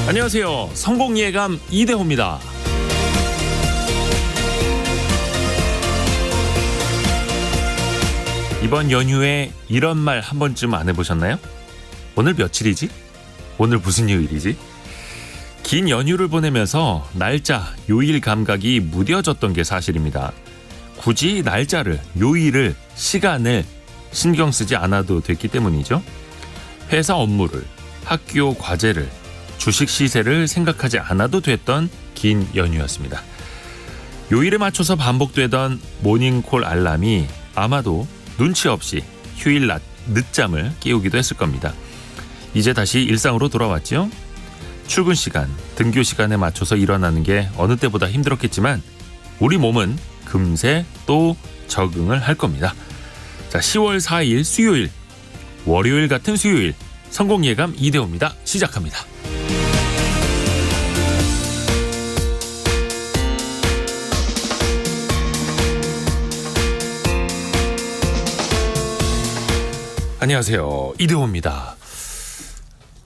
안녕하세요. 성공예감 이대호입니다. 이번 연휴에 이런 말 한 번쯤 안 해보셨나요? 오늘 며칠이지? 오늘 무슨 요일이지? 긴 연휴를 보내면서 날짜, 요일 감각이 무뎌졌던 게 사실입니다. 굳이 날짜를, 요일을, 시간을 신경 쓰지 않아도 됐기 때문이죠. 회사 업무를, 학교 과제를, 주식 시세를 생각하지 않아도 됐던 긴 연휴였습니다. 요일에 맞춰서 반복되던 모닝콜 알람이 아마도 눈치 없이 휴일 낮 늦잠을 깨우기도 했을 겁니다. 이제 다시 일상으로 돌아왔죠. 출근 시간, 등교 시간에 맞춰서 일어나는 게 어느 때보다 힘들었겠지만 우리 몸은 금세 또 적응을 할 겁니다. 자, 10월 4일 수요일, 월요일 같은 수요일, 성공예감 이대호입니다. 시작합니다. 안녕하세요. 이대호입니다.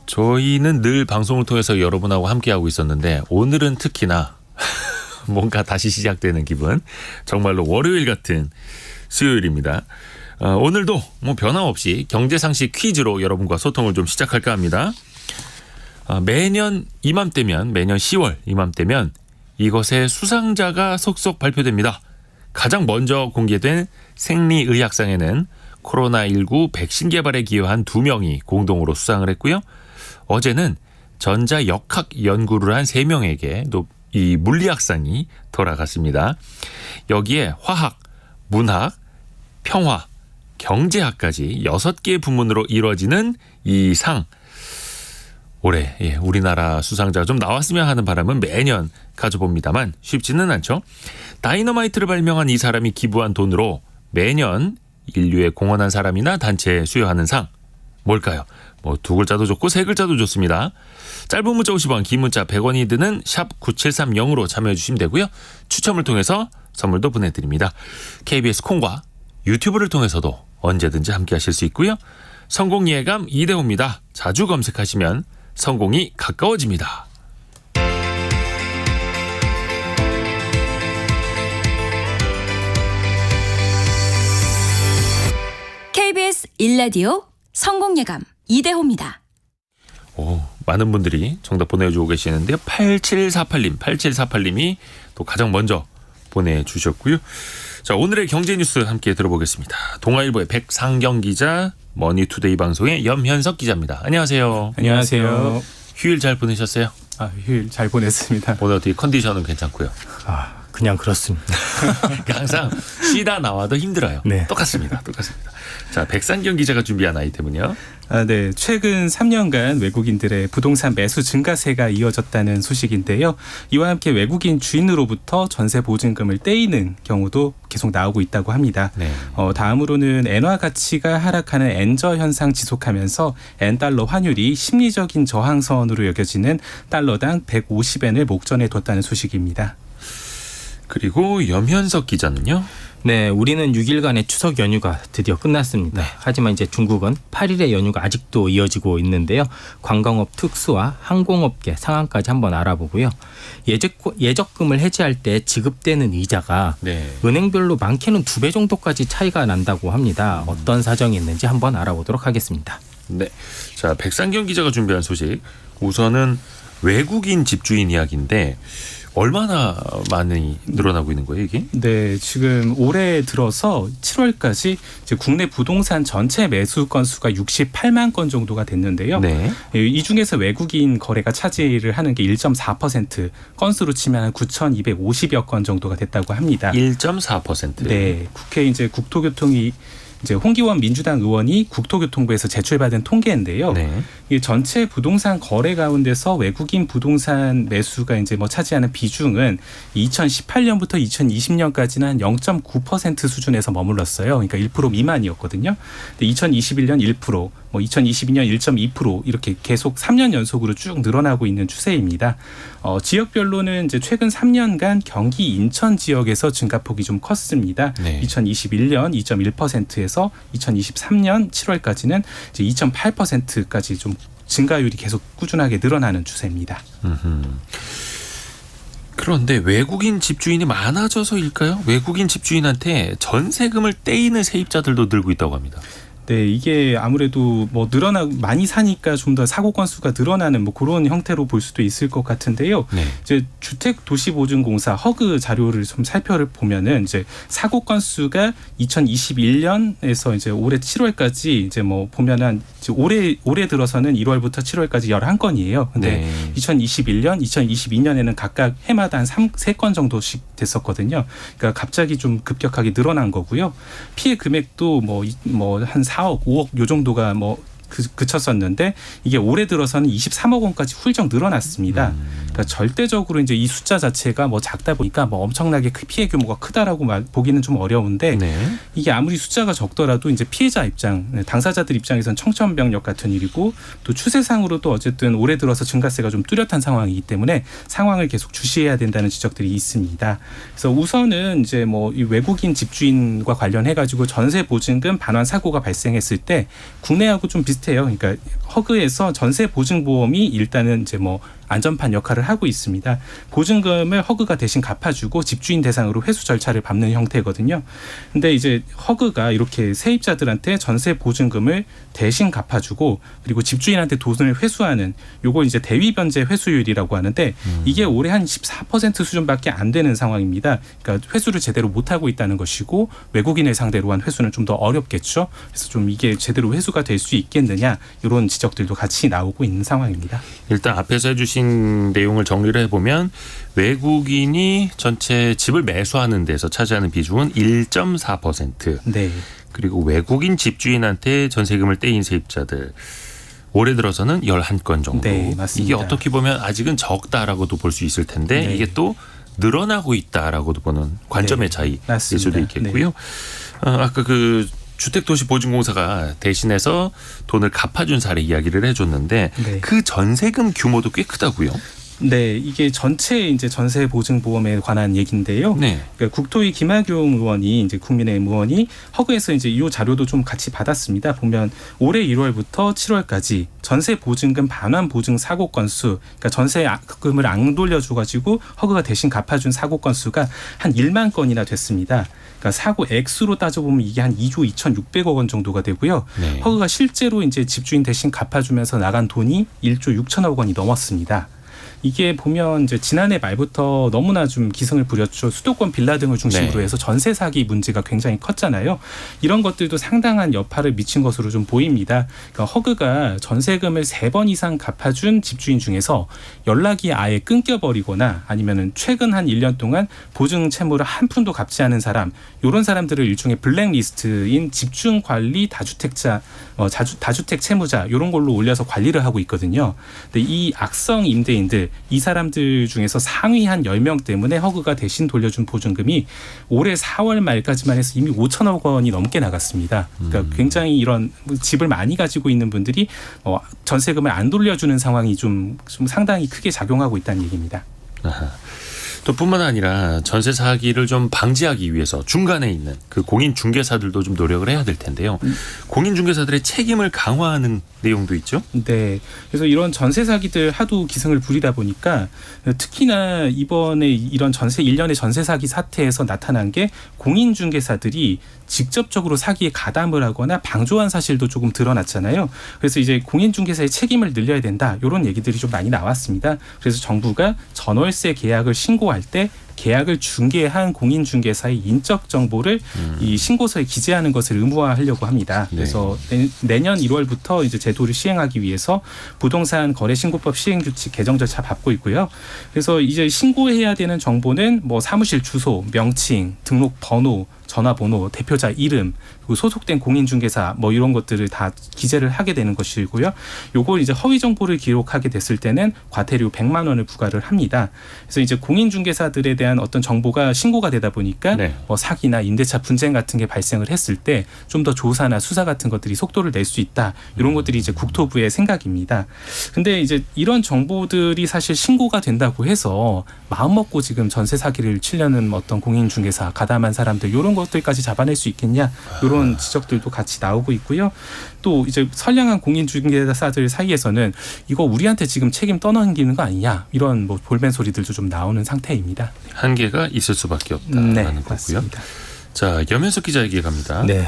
저희는 늘 방송을 통해서 여러분하고 함께하고 있었는데 오늘은 특히나 뭔가 다시 시작되는 기분, 정말로 월요일 같은 수요일입니다. 오늘도 뭐 변함없이 경제상식 퀴즈로 여러분과 소통을 좀 시작할까 합니다. 매년 이맘때면, 매년 10월 이맘때면 이것의 수상자가 속속 발표됩니다. 가장 먼저 공개된 생리의학상에는 코로나19 백신 개발에 기여한 2명이 공동으로 수상을 했고요. 어제는 전자역학 연구를 한 3명에게 이 물리학상이 돌아갔습니다. 여기에 화학, 문학, 평화, 경제학까지 6개의 부문으로 이루어지는 이 상. 올해 우리나라 수상자가 좀 나왔으면 하는 바람은 매년 가져봅니다만 쉽지는 않죠. 다이너마이트를 발명한 이 사람이 기부한 돈으로 매년 인류에 공헌한 사람이나 단체에 수여하는 상. 뭘까요? 뭐 2글자도 좋고 3글자도 좋습니다. 짧은 문자 50원, 긴 문자 100원이 드는 샵 9730으로 참여해 주시면 되고요. 추첨을 통해서 선물도 보내드립니다. KBS 콩과 유튜브를 통해서도 언제든지 함께 하실 수 있고요. 성공예감 이대호입니다. 자주 검색하시면 성공이 가까워집니다. KBS 1라디오 성공예감 이대호입니다. 많은 분들이 정답 보내주고 계시는데요. 8748님이 또 가장 먼저 보내주셨고요. 자, 오늘의 경제 뉴스 함께 들어보겠습니다. 동아일보의 백상경 기자, 머니투데이 방송의 염현석 기자입니다. 안녕하세요. 안녕하세요. 휴일 잘 보내셨어요? 휴일 잘 보냈습니다. 오늘 어떻게 컨디션은 괜찮고요? 그냥 그렇습니다. 항상 쉬다 나와도 힘들어요. 네. 똑같습니다. 자, 백상경 기자가 준비한 아이템은요? 네. 최근 3년간 외국인들의 부동산 매수 증가세가 이어졌다는 소식인데요. 이와 함께 외국인 주인으로부터 전세 보증금을 떼이는 경우도 계속 나오고 있다고 합니다. 네. 다음으로는 엔화 가치가 하락하는 엔저 현상 지속하면서 엔달러 환율이 심리적인 저항선으로 여겨지는 달러당 150엔을 목전에 뒀다는 소식입니다. 그리고 염현석 기자는요? 네, 우리는 6일간의 추석 연휴가 드디어 끝났습니다. 네. 하지만 이제 중국은 8일의 연휴가 아직도 이어지고 있는데요. 관광업 특수와 항공업계 상황까지 한번 알아보고요. 예적금을 해지할 때 지급되는 이자가 은행별로 많게는 2배 정도까지 차이가 난다고 합니다. 어떤 사정이 있는지 한번 알아보도록 하겠습니다. 네, 자, 백상경 기자가 준비한 소식. 우선은 외국인 집주인 이야기인데 얼마나 많이 늘어나고 있는 거예요, 이게? 네, 지금 올해 들어서 7월까지 이제 국내 부동산 전체 매수 건수가 68만 건 정도가 됐는데요. 네. 이 중에서 외국인 거래가 차지를 하는 게 1.4%, 건수로 치면 한 9,250여 건 정도가 됐다고 합니다. 1.4%. 네, 국회 이제 국토교통위 이제 홍기원 민주당 의원이 국토교통부에서 제출받은 통계인데요. 네. 이 전체 부동산 거래 가운데서 외국인 부동산 매수가 이제 뭐 차지하는 비중은 2018년부터 2020년까지는 한 0.9% 수준에서 머물렀어요. 그러니까 1% 미만이었거든요. 근데 2021년 1%, 뭐 2022년 1.2% 이렇게 계속 3년 연속으로 쭉 늘어나고 있는 추세입니다. 지역별로는 이제 최근 3년간 경기 인천 지역에서 증가폭이 좀 컸습니다. 네. 2021년 2.1%에서 2023년 7월까지는 이제 2.8%까지 좀 증가율이 계속 꾸준하게 늘어나는 추세입니다. 그런데 외국인 집주인이 많아져서일까요? 외국인 집주인한테 전세금을 떼이는 세입자들도 늘고 있다고 합니다. 네, 이게 아무래도 뭐 많이 사니까 좀 더 사고 건수가 늘어나는 뭐 그런 형태로 볼 수도 있을 것 같은데요. 네. 이제 주택도시보증공사 허그 자료를 좀 살펴보면은 이제 사고 건수가 2021년에서 이제 올해 7월까지 이제 뭐 보면은 이제 올해 들어서는 1월부터 7월까지 11건이에요. 근데 네. 2021년, 2022년에는 각각 해마다 한 3건 정도씩 됐었거든요. 그러니까 갑자기 좀 급격하게 늘어난 거고요. 피해 금액도 뭐 한 4억, 5억 요 정도가 뭐 그쳤었는데 이게 올해 들어서는 23억 원까지 훌쩍 늘어났습니다. 그러니까 절대적으로 이제 이 숫자 자체가 뭐 작다 보니까 뭐 엄청나게 피해 규모가 크다라고 보기는 좀 어려운데 네. 이게 아무리 숫자가 적더라도 이제 피해자 입장, 당사자들 입장에선 청천벽력 같은 일이고 또 추세상으로도 어쨌든 올해 들어서 증가세가 좀 뚜렷한 상황이기 때문에 상황을 계속 주시해야 된다는 지적들이 있습니다. 그래서 우선은 이제 뭐 이 외국인 집주인과 관련해 가지고 전세 보증금 반환 사고가 발생했을 때 국내하고 좀 비슷해요. 그러니까 허그에서 전세 보증 보험이 일단은 이제 뭐 안전판 역할을 하고 있습니다. 보증금을 허그가 대신 갚아주고 집주인 대상으로 회수 절차를 밟는 형태거든요. 근데 이제 허그가 이렇게 세입자들한테 전세 보증금을 대신 갚아주고 그리고 집주인한테 돈을 회수하는 요걸 이제 대위변제 회수율이라고 하는데 이게 올해 한 14% 수준밖에 안 되는 상황입니다. 그러니까 회수를 제대로 못하고 있다는 것이고 외국인을 상대로 한 회수는 좀 더 어렵겠죠. 그래서 좀 이게 제대로 회수가 될 수 있겠느냐 이런 지적들도 같이 나오고 있는 상황입니다. 일단 앞에서 해주신 내용을 정리를 해보면 외국인이 전체 집을 매수하는 데서 차지하는 비중은 1.4%. 네. 그리고 외국인 집주인한테 전세금을 떼인 세입자들 올해 들어서는 11건 정도. 네, 맞습니다. 이게 어떻게 보면 아직은 적다라고도 볼 수 있을 텐데 네. 이게 또 늘어나고 있다라고도 보는 관점의 네, 차이일 맞습니다. 수도 있겠고요. 아까 그 주택도시보증공사가 대신해서 돈을 갚아준 사례 이야기를 해줬는데 네. 그 전세금 규모도 꽤 크다고요. 네, 이게 전체 이제 전세 보증 보험에 관한 얘기인데요. 네. 그러니까 국토위 김학용 의원이 이제 국민의힘 의원이 허그에서 이제 이 자료도 좀 같이 받았습니다. 보면 올해 1월부터 7월까지 전세 보증금 반환 보증 사고 건수, 그러니까 전세금을 안 돌려줘가지고 허그가 대신 갚아준 사고 건수가 한 1만 건이나 됐습니다. 그러니까 사고 액수로 따져보면 이게 한 2조 2,600억 원 정도가 되고요. 네. 허그가 실제로 이제 집주인 대신 갚아주면서 나간 돈이 1조 6천억 원이 넘었습니다. 이게 보면 이제 지난해 말부터 너무나 좀 기승을 부렸죠. 수도권 빌라 등을 중심으로 네. 해서 전세 사기 문제가 굉장히 컸잖아요. 이런 것들도 상당한 여파를 미친 것으로 좀 보입니다. 그러니까 허그가 전세금을 3번 이상 갚아준 집주인 중에서 연락이 아예 끊겨버리거나 아니면은 최근 한 1년 동안 보증 채무를 한 푼도 갚지 않은 사람, 이런 사람들을 일종의 블랙리스트인 집중관리 다주택자, 다주택 채무자 이런 걸로 올려서 관리를 하고 있거든요. 근데 이 악성 임대인들, 이 사람들 중에서 상위 한 10명 때문에 허그가 대신 돌려준 보증금이 올해 4월 말까지만 해서 이미 5천억 원이 넘게 나갔습니다. 그러니까 굉장히 이런 집을 많이 가지고 있는 분들이 전세금을 안 돌려주는 상황이 좀 상당히 크게 작용하고 있다는 얘기입니다. 아하. 또 뿐만 아니라 전세 사기를 좀 방지하기 위해서 중간에 있는 그 공인 중개사들도 좀 노력을 해야 될 텐데요. 공인 중개사들의 책임을 강화하는 내용도 있죠. 네. 그래서 이런 전세 사기들 하도 기승을 부리다 보니까 특히나 이번에 이런 1년의 전세 사기 사태에서 나타난 게 공인 중개사들이 직접적으로 사기에 가담을 하거나 방조한 사실도 조금 드러났잖아요. 그래서 이제 공인중개사의 책임을 늘려야 된다. 이런 얘기들이 좀 많이 나왔습니다. 그래서 정부가 전월세 계약을 신고할 때 계약을 중개한 공인중개사의 인적 정보를 이 신고서에 기재하는 것을 의무화하려고 합니다. 네. 그래서 내년 1월부터 이제 제도를 시행하기 위해서 부동산 거래신고법 시행규칙 개정 절차 밟고 있고요. 그래서 이제 신고해야 되는 정보는 뭐 사무실 주소, 명칭, 등록 번호, 전화번호, 대표자 이름, 그리고 소속된 공인중개사 뭐 이런 것들을 다 기재를 하게 되는 것이고요. 요걸 이제 허위 정보를 기록하게 됐을 때는 과태료 100만 원을 부과를 합니다. 그래서 이제 공인중개사들에 대한 대한 어떤 정보가 신고가 되다 보니까 네. 뭐 사기나 임대차 분쟁 같은 게 발생을 했을 때 좀 더 조사나 수사 같은 것들이 속도를 낼 수 있다. 이런 것들이 이제 국토부의 생각입니다. 근데 이제 이런 정보들이 사실 신고가 된다고 해서 마음 먹고 지금 전세 사기를 치려는 어떤 공인중개사, 가담한 사람들 이런 것들까지 잡아낼 수 있겠냐 이런 지적들도 같이 나오고 있고요. 또 이제 선량한 공인중개사들 사이에서는 이거 우리한테 지금 책임 떠넘기는 거 아니냐 이런 뭐 볼멘 소리들도 좀 나오는 상태입니다. 한계가 있을 수밖에 없다라는 네, 거고요. 맞습니다. 자, 염현석 기자에게 갑니다. 네.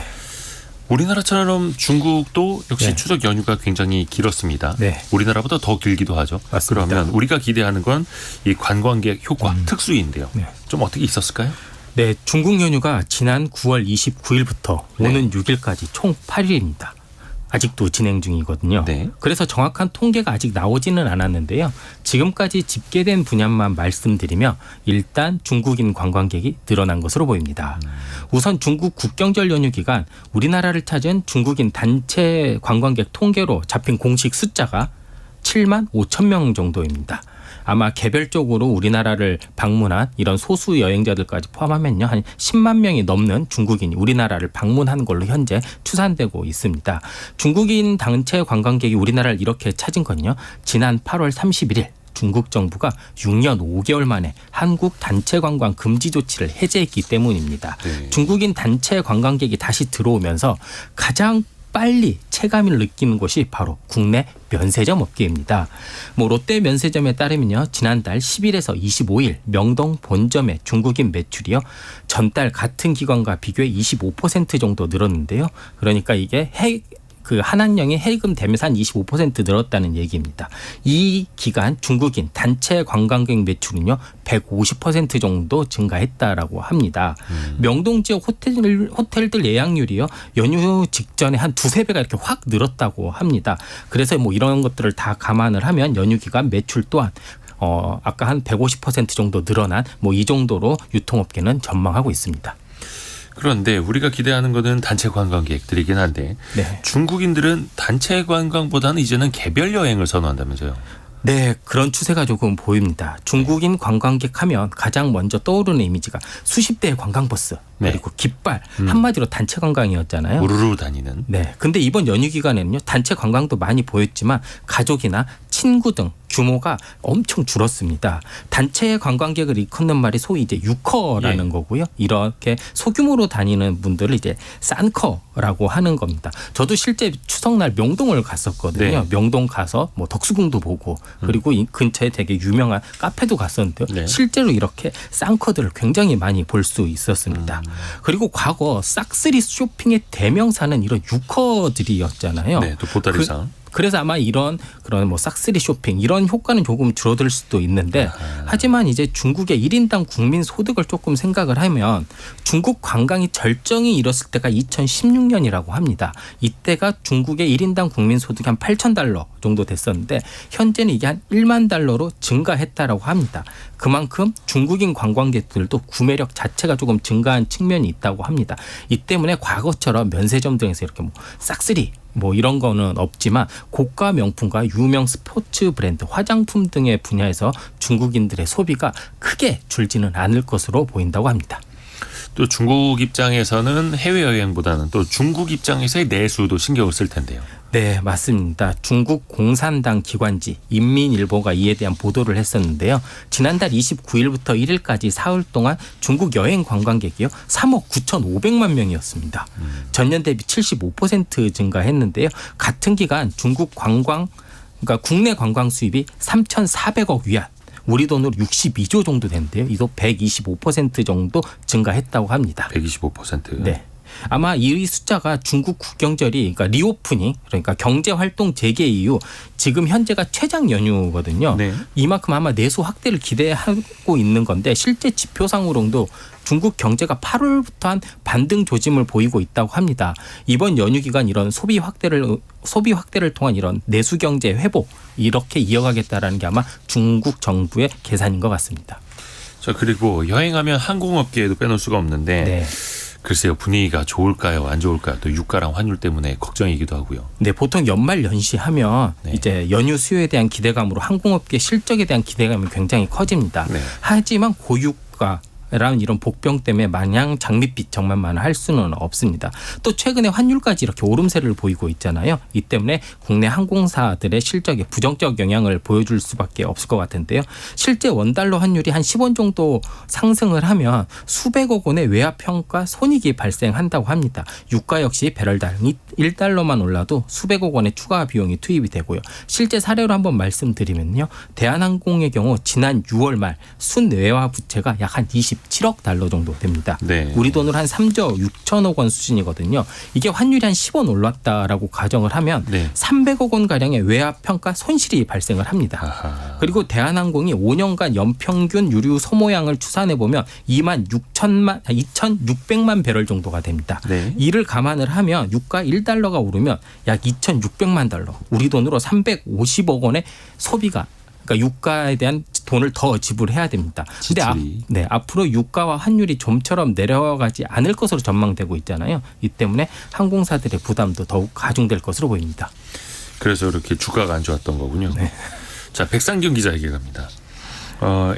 우리나라처럼 중국도 역시 네. 추석 연휴가 굉장히 길었습니다. 네. 우리나라보다 더 길기도 하죠. 맞습니다. 그러면 우리가 기대하는 건 이 관광객 효과, 특수인데요. 네. 좀 어떻게 있었을까요? 네, 중국 연휴가 지난 9월 29일부터 네. 오는 6일까지 총 8일입니다. 아직도 진행 중이거든요. 네. 그래서 정확한 통계가 아직 나오지는 않았는데요. 지금까지 집계된 분야만 말씀드리면 일단 중국인 관광객이 늘어난 것으로 보입니다. 우선 중국 국경절 연휴 기간 우리나라를 찾은 중국인 단체 관광객 통계로 잡힌 공식 숫자가 7만 5천 명 정도입니다. 아마 개별적으로 우리나라를 방문한 이런 소수 여행자들까지 포함하면요. 한 10만 명이 넘는 중국인이 우리나라를 방문한 걸로 현재 추산되고 있습니다. 중국인 단체 관광객이 우리나라를 이렇게 찾은 건요. 지난 8월 31일 중국 정부가 6년 5개월 만에 한국 단체 관광 금지 조치를 해제했기 때문입니다. 네. 중국인 단체 관광객이 다시 들어오면서 가장 빨리 체감을 느끼는 곳이 바로 국내 면세점 업계입니다. 뭐 롯데 면세점에 따르면요. 지난달 10일에서 25일 명동 본점의 중국인 매출이요. 전달 같은 기간과 비교해 25% 정도 늘었는데요. 그러니까 이게 그 한한령이 해금되면서 한 25% 늘었다는 얘기입니다. 이 기간 중국인 단체 관광객 매출은요 150% 정도 증가했다라고 합니다. 명동 지역 호텔들 예약률이요 연휴 직전에 한 두세 배가 이렇게 확 늘었다고 합니다. 그래서 뭐 이런 것들을 다 감안을 하면 연휴 기간 매출 또한 아까 한 150% 정도 늘어난 뭐 이 정도로 유통업계는 전망하고 있습니다. 그런데 우리가 기대하는 것은 단체 관광객들이긴 한데 네. 중국인들은 단체 관광보다는 이제는 개별 여행을 선호한다면서요. 네, 그런 추세가 조금 보입니다. 중국인 관광객 하면 가장 먼저 떠오르는 이미지가 수십 대의 관광버스 네. 그리고 깃발 한마디로 단체 관광이었잖아요. 우르르 다니는. 네, 근데 이번 연휴 기간에는요 단체 관광도 많이 보였지만 가족이나 친구 등 규모가 엄청 줄었습니다. 단체 관광객을 일컫는 말이 소위 이제 유커라는 거고요. 이렇게 소규모로 다니는 분들을 이제 싼커라고 하는 겁니다. 저도 실제 추석날 명동을 갔었거든요. 네. 명동 가서 뭐 덕수궁도 보고 그리고 이 근처에 되게 유명한 카페도 갔었는데요. 네. 실제로 이렇게 싼커들을 굉장히 많이 볼 수 있었습니다. 그리고 과거 싹쓸이 쇼핑의 대명사는 이런 유커들이었잖아요. 네, 또 보따리상. 그래서 아마 이런 그런 뭐 싹쓸이 쇼핑 이런 효과는 조금 줄어들 수도 있는데 하지만 이제 중국의 1인당 국민 소득을 조금 생각을 하면 중국 관광이 절정이 이뤘을 때가 2016년이라고 합니다. 이때가 중국의 1인당 국민 소득이 한 8,000달러 정도 됐었는데 현재는 이게 한 1만 달러로 증가했다라고 합니다. 그만큼 중국인 관광객들도 구매력 자체가 조금 증가한 측면이 있다고 합니다. 이 때문에 과거처럼 면세점 등에서 이렇게 뭐 싹쓸이 뭐 이런 거는 없지만 고가 명품과 유명 스포츠 브랜드, 화장품 등의 분야에서 중국인들의 소비가 크게 줄지는 않을 것으로 보인다고 합니다. 또 중국 입장에서는 해외여행보다는 또 중국 입장에서의 내수도 신경을 쓸 텐데요. 네, 맞습니다. 중국 공산당 기관지 인민일보가 이에 대한 보도를 했었는데요. 지난달 29일부터 1일까지 사흘 동안 중국 여행 관광객이요 3억 9,500만 명이었습니다. 전년 대비 75% 증가했는데요. 같은 기간 중국 그러니까 국내 관광 수입이 3,400억 위안. 우리 돈으로 62조 정도 되는데요. 이도 125% 정도 증가했다고 합니다. 125%. 네. 아마 이 숫자가 중국 국경절이 그러니까 리오프닝 그러니까 경제 활동 재개 이후 지금 현재가 최장 연휴거든요. 네. 이만큼 아마 내수 확대를 기대하고 있는 건데 실제 지표상으로도 중국 경제가 8월부터 한 반등 조짐을 보이고 있다고 합니다. 이번 연휴 기간 이런 소비 확대를 통한 이런 내수 경제 회복 이렇게 이어가겠다라는 게 아마 중국 정부의 계산인 것 같습니다. 자, 그리고 여행하면 항공업계에도 빼놓을 수가 없는데 네. 글쎄요, 분위기가 좋을까요, 안 좋을까요? 또 유가랑 환율 때문에 걱정이기도 하고요. 네, 보통 연말 연시하면 네. 이제 연휴 수요에 대한 기대감으로 항공업계 실적에 대한 기대감이 굉장히 커집니다. 네. 하지만 고유가 추가 라는 이런 복병 때문에 마냥 장밋빛 정만만 할 수는 없습니다. 또 최근에 환율까지 이렇게 오름세를 보이고 있잖아요. 이 때문에 국내 항공사들의 실적에 부정적 영향을 보여줄 수밖에 없을 것 같은데요. 실제 원달러 환율이 한 10원 정도 상승을 하면 수백억 원의 외화평가 손익이 발생한다고 합니다. 유가 역시 배럴당 1달러만 올라도 수백억 원의 추가 비용이 투입이 되고요. 실제 사례로 한번 말씀드리면요. 대한항공의 경우 지난 6월 말 순외화 부채가 약 한 27억 달러 정도 됩니다. 네. 우리 돈으로 한 3조 6천억 원 수준이거든요. 이게 환율이 한 10원 올랐다라고 가정을 하면 네. 300억 원 가량의 외화평가 손실이 발생을 합니다. 아하. 그리고 대한항공이 5년간 연평균 유류 소모량을 추산해 보면 2,600만 배럴 정도가 됩니다. 네. 이를 감안을 하면 유가 1달러가 오르면 약 2,600만 달러, 우리 돈으로 350억 원의 소비가, 그러니까 유가에 대한 돈을 더 지불해야 됩니다. 근데 앞으로 유가와 환율이 좀처럼 내려가지 않을 것으로 전망되고 있잖아요. 이 때문에 항공사들의 부담도 더욱 가중될 것으로 보입니다. 그래서 이렇게 주가가 안 좋았던 거군요. 네. 자, 백상경 기자에게 갑니다.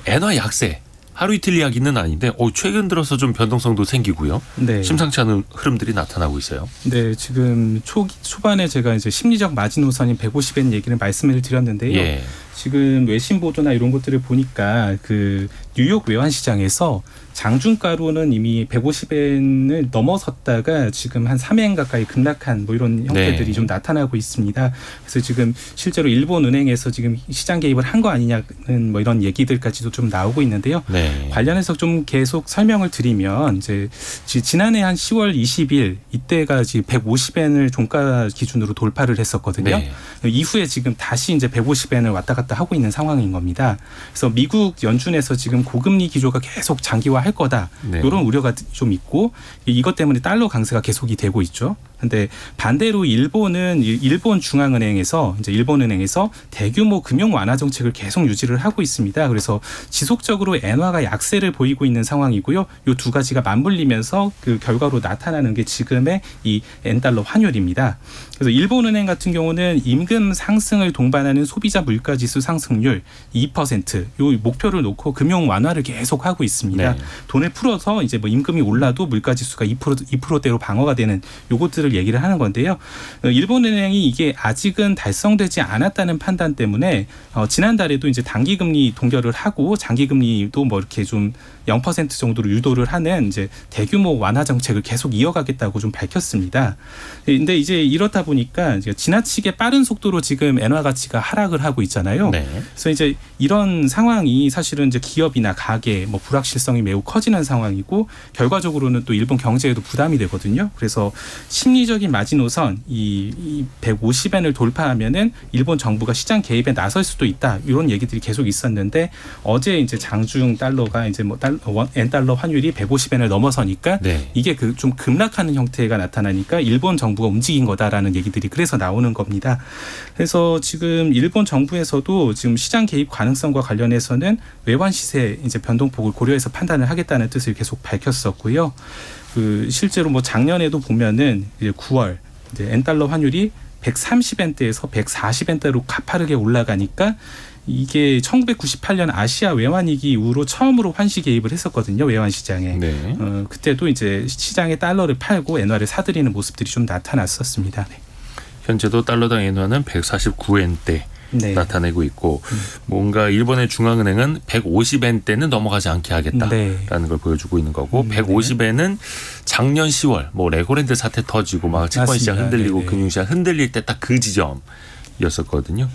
엔화 약세. 하루 이틀 이야기는 아닌데 최근 들어서 좀 변동성도 생기고요. 네. 심상치 않은 흐름들이 나타나고 있어요. 네, 지금 초반에 제가 이제 심리적 마지노선인 150엔 얘기를 말씀을 드렸는데요. 예. 지금 외신 보도나 이런 것들을 보니까 그 뉴욕 외환 시장에서 장중가로는 이미 150엔을 넘어섰다가 지금 한 3엔 가까이 급락한 뭐 이런 형태들이 네. 좀 나타나고 있습니다. 그래서 지금 실제로 일본 은행에서 지금 시장 개입을 한 거 아니냐는 뭐 이런 얘기들까지도 좀 나오고 있는데요. 네. 관련해서 좀 계속 설명을 드리면 이제 지난해 한 10월 20일 이때가 지금 150엔을 종가 기준으로 돌파를 했었거든요. 네. 이후에 지금 다시 이제 150엔을 왔다 갔다 하고 있는 상황인 겁니다. 그래서 미국 연준에서 지금 고금리 기조가 계속 장기화할 거다. 네. 이런 우려가 좀 있고 이것 때문에 달러 강세가 계속이 되고 있죠. 근데 반대로 일본 중앙은행에서 이제 일본은행에서 대규모 금융 완화 정책을 계속 유지를 하고 있습니다. 그래서 지속적으로 엔화가 약세를 보이고 있는 상황이고요. 이 두 가지가 맞물리면서 그 결과로 나타나는 게 지금의 이 엔달러 환율입니다. 그래서 일본은행 같은 경우는 임금 상승을 동반하는 소비자 물가지수 상승률 2% 요 목표를 놓고 금융 완화를 계속 하고 있습니다. 네. 돈을 풀어서 이제 뭐 임금이 올라도 물가지수가 2%대로 방어가 되는 요것들을 얘기를 하는 건데요. 일본은행이 이게 아직은 달성되지 않았다는 판단 때문에 지난달에도 이제 단기금리 동결을 하고 장기금리도 뭐 이렇게 좀 0% 정도로 유도를 하는 이제 대규모 완화 정책을 계속 이어가겠다고 좀 밝혔습니다. 근데 이제 이렇다 보니까 이제 지나치게 빠른 속도로 지금 엔화 가치가 하락을 하고 있잖아요. 네. 그래서 이제 이런 상황이 사실은 이제 기업이나 가게 뭐 불확실성이 매우 커지는 상황이고 결과적으로는 또 일본 경제에도 부담이 되거든요. 그래서 심리적인 마지노선 이 150엔을 돌파하면은 일본 정부가 시장 개입에 나설 수도 있다. 이런 얘기들이 계속 있었는데 어제 이제 장중 달러가 이제 뭐 엔달러 환율이 150엔을 넘어서니까 네. 이게 그 좀 급락하는 형태가 나타나니까 일본 정부가 움직인 거다라는 얘기들이 그래서 나오는 겁니다. 그래서 지금 일본 정부에서도 지금 시장 개입 가능성과 관련해서는 외환 시세 이제 변동폭을 고려해서 판단을 하겠다는 뜻을 계속 밝혔었고요. 그 실제로 뭐 작년에도 보면은 이제 9월 이제 엔달러 환율이 130엔대에서 140엔대로 가파르게 올라가니까 이게 1998년 아시아 외환위기 이후로 처음으로 환시 개입을 했었거든요. 외환 시장에. 네. 그때도 이제 시장에 달러를 팔고 엔화를 사들이는 모습들이 좀 나타났었습니다. 네. 현재도 달러당 엔화는 149엔대 네. 나타내고 있고 뭔가 일본의 중앙은행은 150엔대는 넘어가지 않게 하겠다라는 네. 걸 보여주고 있는 거고 150엔은 작년 10월 뭐 레고랜드 사태 터지고 막 채권시장 맞습니다. 흔들리고 네네. 금융시장 흔들릴 때 딱 그 지점이었었거든요.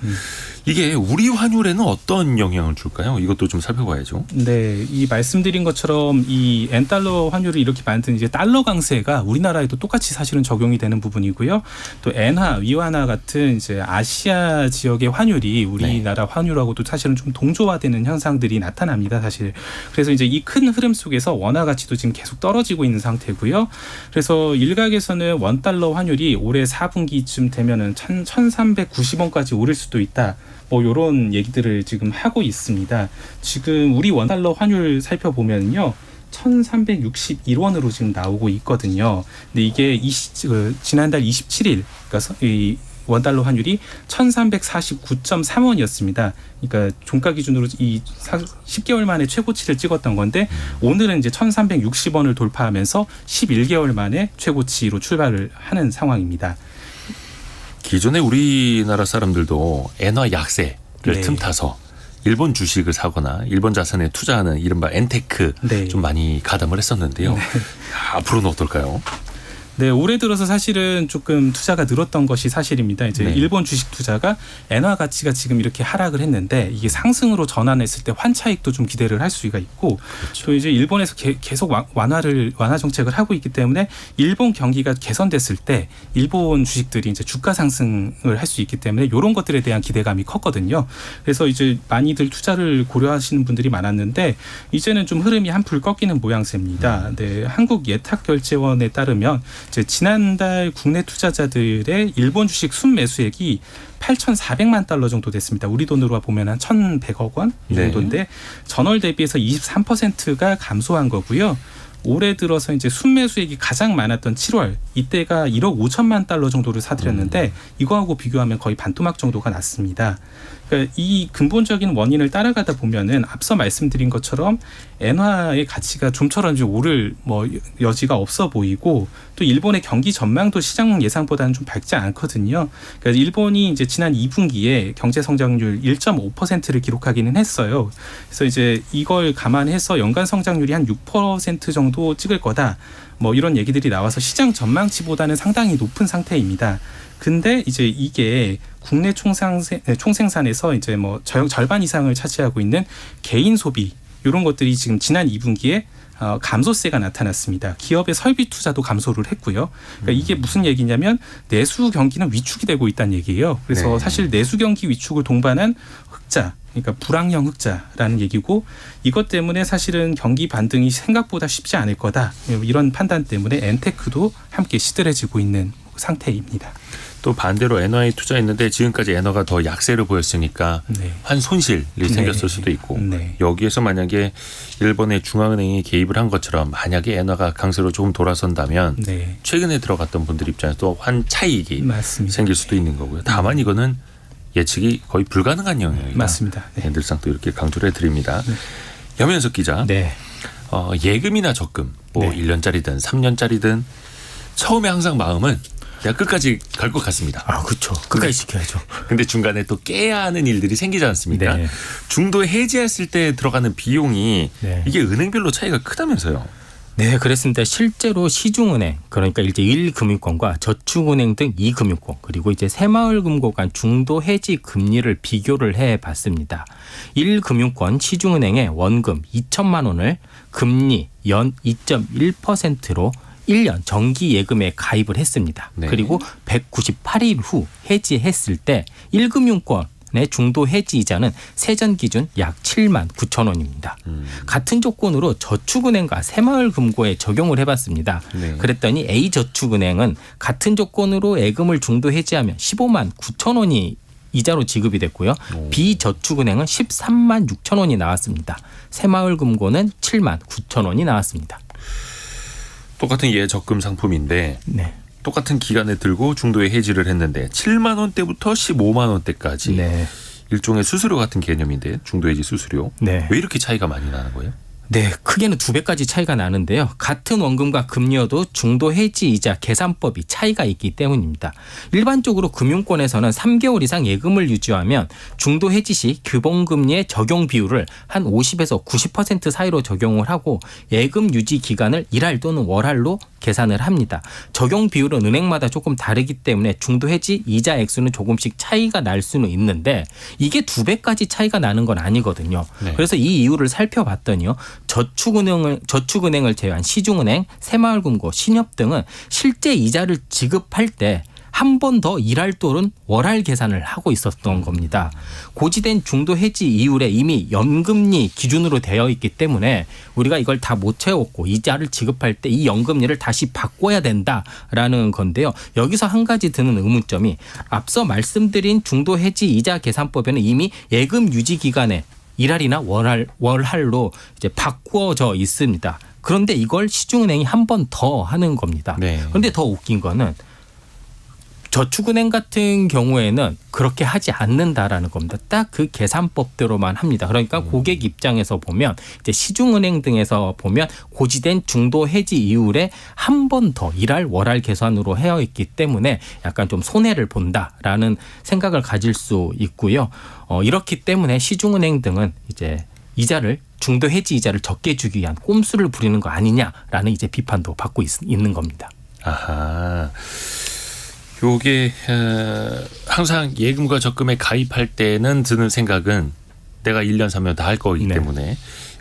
이게 우리 환율에는 어떤 영향을 줄까요? 이것도 좀 살펴봐야죠. 네, 이 말씀드린 것처럼 이 엔달러 환율을 이렇게 만든 이제 달러 강세가 우리나라에도 똑같이 사실은 적용이 되는 부분이고요. 또 엔화, 위안화 같은 이제 아시아 지역의 환율이 우리나라 환율하고도 사실은 좀 동조화되는 현상들이 나타납니다, 사실. 그래서 이제 이 큰 흐름 속에서 원화 가치도 지금 계속 떨어지고 있는 상태고요. 그래서 일각에서는 원 달러 환율이 올해 4분기쯤 되면은 1,390원까지 오를 수도 있다. 뭐 이런 얘기들을 지금 하고 있습니다. 지금 우리 원달러 환율 살펴보면요. 1,361원으로 지금 나오고 있거든요. 근데 이게 지난달 27일, 그러니까 원달러 환율이 1,349.3원이었습니다. 그러니까 종가 기준으로 이 10개월 만에 최고치를 찍었던 건데 오늘은 이제 1,360원을 돌파하면서 11개월 만에 최고치로 출발을 하는 상황입니다. 기존에 우리나라 사람들도 엔화 약세를 네. 틈타서 일본 주식을 사거나 일본 자산에 투자하는 이른바 엔테크 네. 좀 많이 가담을 했었는데요. 앞으로는 어떨까요? 네, 올해 들어서 사실은 조금 투자가 늘었던 것이 사실입니다. 이제 네. 일본 주식 투자가 엔화 가치가 지금 이렇게 하락을 했는데 이게 상승으로 전환했을 때 환차익도 좀 기대를 할 수가 있고 또 이제 일본에서 계속 완화 정책을 하고 있기 때문에 일본 경기가 개선됐을 때 일본 주식들이 이제 주가 상승을 할 수 있기 때문에 이런 것들에 대한 기대감이 컸거든요. 그래서 이제 많이들 투자를 고려하시는 분들이 많았는데 이제는 좀 흐름이 한풀 꺾이는 모양새입니다. 네, 한국예탁결제원에 따르면 이제 지난달 국내 투자자들의 일본 주식 순매수액이 8,400만 달러 정도 됐습니다. 우리 돈으로 보면 한 1,100억 원 이 정도인데 네. 전월 대비해서 23%가 감소한 거고요. 올해 들어서 이제 순매수액이 가장 많았던 7월 이때가 1억 5천만 달러 정도를 사들였는데 이거하고 비교하면 거의 반토막 정도가 났습니다. 그러니까 이 근본적인 원인을 따라가다 보면은 앞서 말씀드린 것처럼 엔화의 가치가 좀처럼 이제 오를 여지가 없어 보이고 또 일본의 경기 전망도 시장 예상보다는 좀 밝지 않거든요. 그러니까 일본이 이제 지난 2분기에 경제 성장률 1.5%를 기록하기는 했어요. 그래서 이제 이걸 감안해서 연간 성장률이 한 6% 정도 찍을 거다. 이런 얘기들이 나와서 시장 전망치보다는 상당히 높은 상태입니다. 근데 이제 이게 국내 총생산에서 이제 절반 이상을 차지하고 있는 개인 소비 이런 것들이 지금 지난 2분기에 감소세가 나타났습니다. 기업의 설비 투자도 감소를 했고요. 그러니까 이게 무슨 얘기냐면 내수 경기는 위축이 되고 있다는 얘기예요. 그래서 네. 사실 내수 경기 위축을 동반한 흑자, 그러니까 불황형 흑자라는 얘기고 이것 때문에 사실은 경기 반등이 생각보다 쉽지 않을 거다. 이런 판단 때문에 엔테크도 함께 시들해지고 있는 상태입니다. 또 반대로 엔화에 투자했는데 지금까지 엔화가 더 약세를 보였으니까 네. 한 손실이 생겼을 네. 수도 있고 네. 여기에서 만약에 일본의 중앙은행이 개입을 한 것처럼 만약에 엔화가 강세로 조금 돌아선다면 네. 최근에 들어갔던 분들 입장에서 또 환 차익이 맞습니다. 생길 수도 있는 거고요. 다만 이거는 예측이 거의 불가능한 영역이다. 맞습니다. 네. 늘상 또 이렇게 강조를 해드립니다. 염현석 기자. 네. 예금이나 적금 네. 1년짜리든 3년짜리든 처음에 항상 마음은 내가 끝까지 갈 것 같습니다. 그렇죠. 끝까지 지켜야죠. 근데 중간에 또 깨야 하는 일들이 생기지 않습니까? 네. 중도 해지했을 때 들어가는 비용이 네. 이게 은행별로 차이가 크다면서요. 네, 그렇습니다. 실제로 시중은행, 그러니까 이제 1금융권과 저축은행 등 2금융권, 그리고 이제 새마을금고 간 중도 해지 금리를 비교를 해봤습니다. 1금융권 시중은행의 원금 2천만 원을 금리 연 2.1%로 1년 정기 예금에 가입을 했습니다. 네. 그리고 198일 후 해지했을 때 1금융권의 중도 해지 이자는 세전 기준 약 7만 9천 원입니다. 같은 조건으로 저축은행과 새마을금고에 적용을 해봤습니다. 네. 그랬더니 A저축은행은 같은 조건으로 예금을 중도 해지하면 15만 9천 원이 이자로 지급이 됐고요. B저축은행은 13만 6천 원이 나왔습니다. 새마을금고는 7만 9천 원이 나왔습니다. 똑같은 예적금 상품인데 네. 똑같은 기간에 들고 중도에 해지를 했는데 7만 원대부터 15만 원대까지 네. 일종의 수수료 같은 개념인데 중도 해지 수수료. 네. 왜 이렇게 차이가 많이 나는 거예요? 네, 크게는 2배까지 차이가 나는데요. 같은 원금과 금리여도 중도 해지 이자 계산법이 차이가 있기 때문입니다. 일반적으로 금융권에서는 3개월 이상 예금을 유지하면 중도 해지 시 기본금리의 적용 비율을 한 50에서 90% 사이로 적용을 하고 예금 유지 기간을 일할 또는 월할로 계산을 합니다. 적용 비율은 은행마다 조금 다르기 때문에 중도 해지 이자 액수는 조금씩 차이가 날 수는 있는데 이게 2배까지 차이가 나는 건 아니거든요. 네. 그래서 이 이유를 살펴봤더니요. 저축은행을 제외한 시중은행, 새마을금고, 신협 등은 실제 이자를 지급할 때 한 번 더 일할 또는 월할 계산을 하고 있었던 겁니다. 고지된 중도 해지 이율에 이미 연금리 기준으로 되어 있기 때문에 우리가 이걸 다 못 채웠고 이자를 지급할 때 이 연금리를 다시 바꿔야 된다라는 건데요. 여기서 한 가지 드는 의문점이 앞서 말씀드린 중도 해지 이자 계산법에는 이미 예금 유지 기간에 일할이나 월할로 이제 바꾸어져 있습니다. 그런데 이걸 시중은행이 한 번 더 하는 겁니다. 네. 그런데 더 웃긴 거는 저축은행 같은 경우에는 그렇게 하지 않는다라는 겁니다. 딱 그 계산법대로만 합니다. 그러니까 고객 입장에서 보면 이제 시중은행 등에서 보면 고지된 중도 해지 이율에 한 번 더 일할 월할 계산으로 헤어 있기 때문에 약간 좀 손해를 본다라는 생각을 가질 수 있고요. 이렇기 때문에 시중은행 등은 이제 이자를 중도 해지 이자를 적게 주기 위한 꼼수를 부리는 거 아니냐라는 이제 비판도 받고 있는 겁니다. 아하. 요게 항상 예금과 적금에 가입할 때는 드는 생각은 내가 1년 3년 다 할 거기 네. 때문에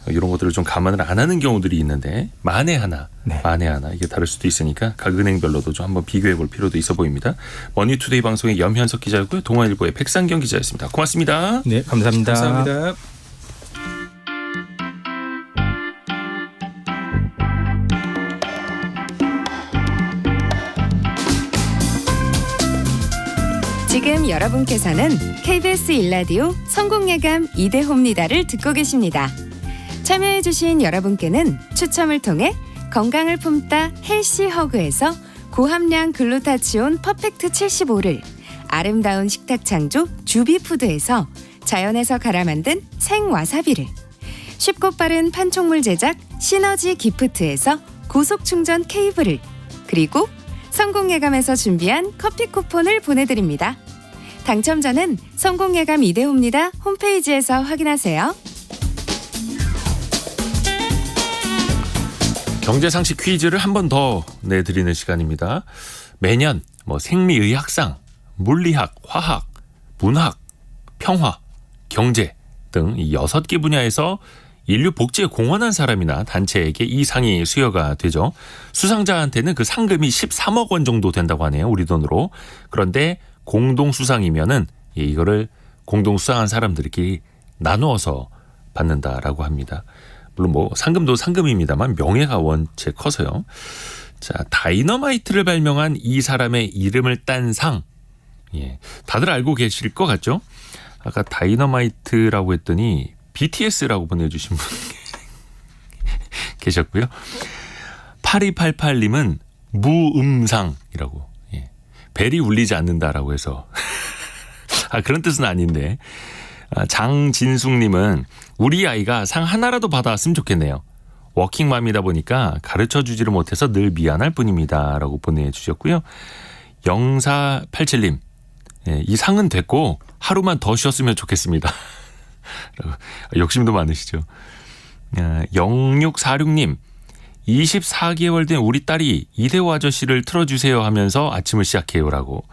이런 것들을 좀 감안을 안 하는 경우들이 있는데 만에 하나 이게 다를 수도 있으니까 각 은행별로도 좀 한번 비교해 볼 필요도 있어 보입니다. 머니투데이 방송의 염현석 기자였고요. 동아일보의 백상경 기자였습니다. 고맙습니다. 네, 감사합니다. 감사합니다. 지금 여러분께서는 KBS 일라디오 성공예감 이대호입니다를 듣고 계십니다. 참여해주신 여러분께는 추첨을 통해 건강을 품다 헬시허그에서 고함량 글루타치온 퍼펙트 75를, 아름다운 식탁 창조 주비푸드에서 자연에서 갈아 만든 생와사비를, 쉽고 빠른 판촉물 제작 시너지 기프트에서 고속 충전 케이블을, 그리고 성공예감에서 준비한 커피 쿠폰을 보내드립니다. 당첨자는 성공예감 이대호입니다 홈페이지에서 확인하세요. 경제상식 퀴즈를 한 번 더 내드리는 시간입니다. 매년 생리의학상, 물리학, 화학, 문학, 평화, 경제 등 이 6개 분야에서 인류 복지에 공헌한 사람이나 단체에게 이 상이 수여가 되죠. 수상자한테는 그 상금이 13억 원 정도 된다고 하네요. 우리 돈으로. 그런데 공동 수상이면은 이거를 공동 수상한 사람들끼리 나누어서 받는다라고 합니다. 물론 상금도 상금입니다만 명예가 원체 커서요. 자, 다이너마이트를 발명한 이 사람의 이름을 딴 상. 예. 다들 알고 계실 것 같죠? 아까 다이너마이트라고 했더니 BTS라고 보내주신 분 계셨고요. 8288님은 무음상이라고. 예. 벨이 울리지 않는다라고 해서 그런 뜻은 아닌데. 장진숙님은 우리 아이가 상 하나라도 받아왔으면 좋겠네요. 워킹맘이다 보니까 가르쳐주지를 못해서 늘 미안할 뿐입니다. 라고 보내주셨고요. 0487님 이 상은 됐고 하루만 더 쉬었으면 좋겠습니다. 욕심도 많으시죠. 0646님 24개월 된 우리 딸이 이대호 아저씨를 틀어주세요 하면서 아침을 시작해요라고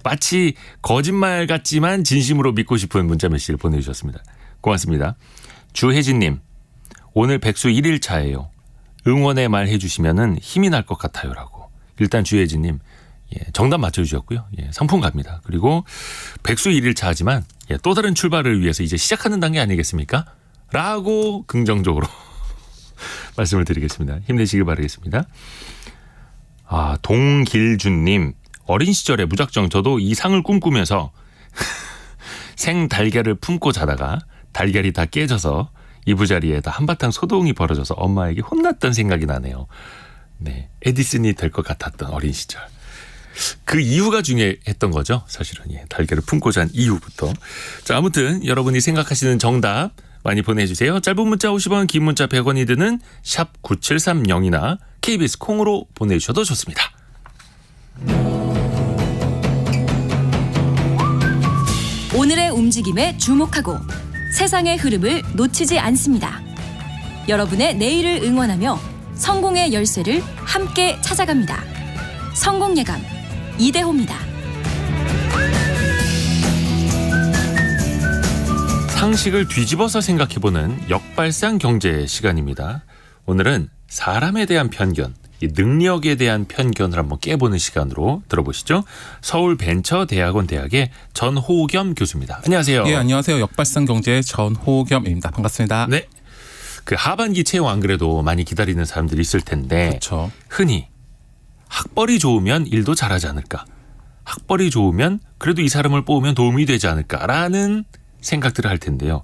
마치 거짓말 같지만 진심으로 믿고 싶은 문자 메시지를 보내주셨습니다. 고맙습니다. 주혜진님 오늘 백수 1일차예요. 응원의 말 해주시면 힘이 날 것 같아요라고. 일단 주혜진님 정답 맞춰주셨고요. 상품 갑니다. 그리고 백수 1일차 하지만 또 다른 출발을 위해서 이제 시작하는 단계 아니겠습니까? 라고 긍정적으로 말씀을 드리겠습니다. 힘내시길 바라겠습니다. 동길준님 어린 시절에 무작정 저도 이 상을 꿈꾸면서 생달걀을 품고 자다가 달걀이 다 깨져서 이부자리에다 한바탕 소동이 벌어져서 엄마에게 혼났던 생각이 나네요. 네, 에디슨이 될 것 같았던 어린 시절. 그 이유가 중요했던 거죠. 사실은 달걀을 품고 잔 이유부터. 자, 아무튼 여러분이 생각하시는 정답 많이 보내주세요. 짧은 문자 50원, 긴 문자 100원이 드는 샵 9730이나 KBS 콩으로 보내주셔도 좋습니다. 오늘의 움직임에 주목하고 세상의 흐름을 놓치지 않습니다. 여러분의 내일을 응원하며 성공의 열쇠를 함께 찾아갑니다. 성공예감 이대호입니다. 상식을 뒤집어서 생각해보는 역발상 경제 시간입니다. 오늘은 사람에 대한 편견, 능력에 대한 편견을 한번 깨보는 시간으로 들어보시죠. 서울벤처대학원 대학의 전호겸 교수입니다. 안녕하세요. 예, 안녕하세요. 역발상 경제의 전호겸입니다. 반갑습니다. 네. 그 하반기 채용 안 그래도 많이 기다리는 사람들이 있을 텐데 그렇죠. 흔히 학벌이 좋으면 일도 잘하지 않을까? 학벌이 좋으면 그래도 이 사람을 뽑으면 도움이 되지 않을까라는 생각들을 할 텐데요.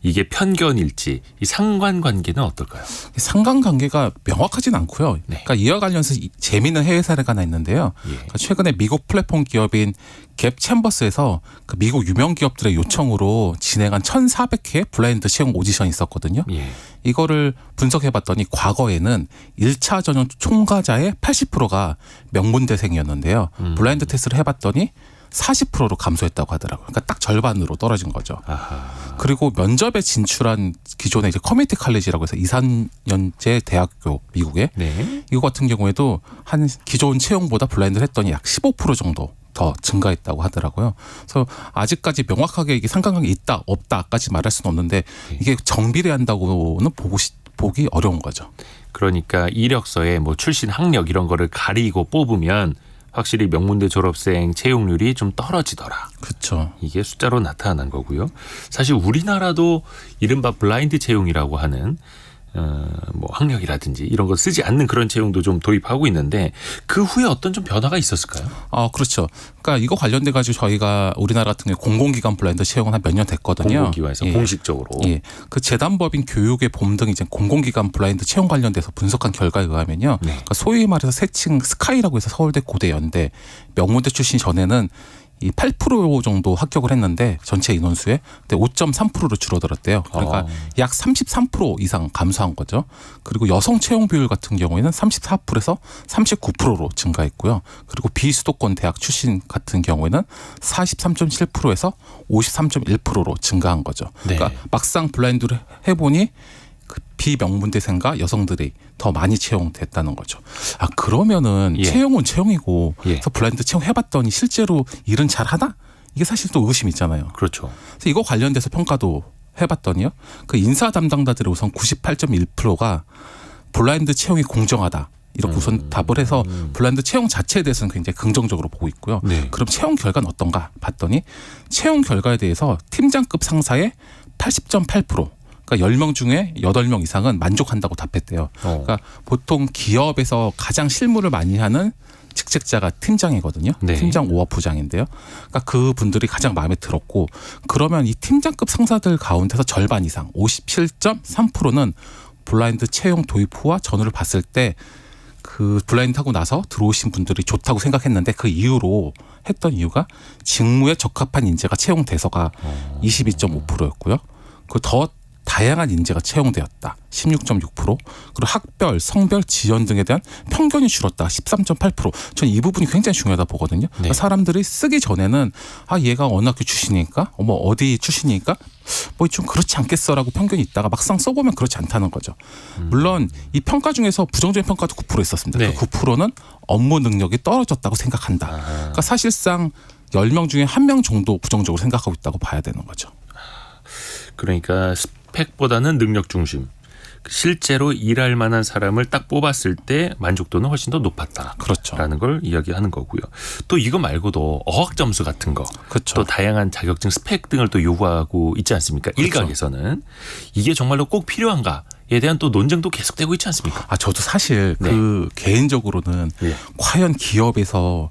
이게 편견일지 이 상관관계는 어떨까요? 상관관계가 명확하진 않고요. 네. 그러니까 이와 관련해서 재미있는 해외 사례가 하나 있는데요. 예. 그러니까 최근에 미국 플랫폼 기업인 갭 챔버스에서 그 미국 유명 기업들의 요청으로 진행한 1,400회 블라인드 채용 오디션이 있었거든요. 예. 이거를 분석해봤더니 과거에는 1차 전형 총가자의 80%가 명문대생이었는데요. 블라인드 테스트를 해봤더니 40%로 감소했다고 하더라고요. 그러니까 딱 절반으로 떨어진 거죠. 아하. 그리고 면접에 진출한 기존의 이제 커뮤니티 칼리지라고 해서 2, 3년제 대학교 미국에 네. 이거 같은 경우에도 한 기존 채용보다 블라인드를 했더니 약 15% 정도 더 증가했다고 하더라고요. 그래서 아직까지 명확하게 이게 상관관계 있다 없다까지 말할 수는 없는데 이게 정비례한다고는 보기 어려운 거죠. 그러니까 이력서에 뭐 출신 학력 이런 거를 가리고 뽑으면 확실히 명문대 졸업생 채용률이 좀 떨어지더라. 그렇죠. 이게 숫자로 나타난 거고요. 사실 우리나라도 이른바 블라인드 채용이라고 하는 뭐 학력이라든지 이런 거 쓰지 않는 그런 채용도 좀 도입하고 있는데 그 후에 어떤 좀 변화가 있었을까요? 그렇죠. 그러니까 이거 관련돼 가지고 저희가 우리나라 같은 경우 공공기관 블라인드 채용은 한 몇 년 됐거든요. 공공기관에서 예. 공식적으로. 예. 그 재단법인 교육의 봄 등 이제 공공기관 블라인드 채용 관련돼서 분석한 결과에 의하면요. 네. 그러니까 소위 말해서 세칭 스카이라고 해서 서울대, 고대, 연대 명문대 출신 전에는 이 8% 정도 합격을 했는데 전체 인원수에 근데 5.3%로 줄어들었대요. 그러니까 약 33% 이상 감소한 거죠. 그리고 여성 채용 비율 같은 경우에는 34%에서 39%로 증가했고요. 그리고 비수도권 대학 출신 같은 경우에는 43.7%에서 53.1%로 증가한 거죠. 네. 그러니까 막상 블라인드를 해보니 그 비명문대생과 여성들이 더 많이 채용됐다는 거죠. 그러면은 예. 채용은 채용이고 예. 그래서 블라인드 채용 해봤더니 실제로 일은 잘하나? 이게 사실 또 의심이 있잖아요. 그렇죠. 그래서 이거 관련돼서 평가도 해봤더니요. 그 인사 담당자들의 우선 98.1%가 블라인드 채용이 공정하다. 이렇게 우선 답을 해서 블라인드 채용 자체에 대해서는 굉장히 긍정적으로 보고 있고요. 네. 그럼 채용 결과는 어떤가 봤더니 채용 결과에 대해서 팀장급 상사의 80.8%. 그러니까 10명 중에 8명 이상은 만족한다고 답했대요. 그러니까 보통 기업에서 가장 실무를 많이 하는 직책자가 팀장이거든요. 네. 팀장 5업 부장인데요. 그러니까 그분들이 가장 마음에 들었고 그러면 이 팀장급 상사들 가운데서 절반 이상 57.3%는 블라인드 채용 도입 후와 전후를 봤을 때 그 블라인드 하고 나서 들어오신 분들이 좋다고 생각했는데 그 이유로 했던 이유가 직무에 적합한 인재가 채용돼서가 22.5%였고요. 그 더 다양한 인재가 채용되었다. 16.6%. 그리고 학별, 성별, 지연 등에 대한 편견이 줄었다. 13.8%. 저는 이 부분이 굉장히 중요하다 보거든요. 그러니까 사람들이 쓰기 전에는 얘가 어느 학교 출신이니까 뭐 어디 출신이니까 뭐 좀 그렇지 않겠어라고 편견이 있다가 막상 써보면 그렇지 않다는 거죠. 물론 이 평가 중에서 부정적인 평가도 9% 있었습니다. 네. 그 9%는 업무 능력이 떨어졌다고 생각한다. 그러니까 사실상 10명 중에 1명 정도 부정적으로 생각하고 있다고 봐야 되는 거죠. 그러니까 스펙보다는 능력 중심. 실제로 일할 만한 사람을 딱 뽑았을 때 만족도는 훨씬 더 높았다. 그렇죠. 라는 걸 이야기하는 거고요. 또 이거 말고도 어학 점수 같은 거. 그렇죠. 또 다양한 자격증 스펙 등을 또 요구하고 있지 않습니까? 그렇죠. 일각에서는. 이게 정말로 꼭 필요한가에 대한 또 논쟁도 계속되고 있지 않습니까? 저도 사실 네. 그 개인적으로는 예. 과연 기업에서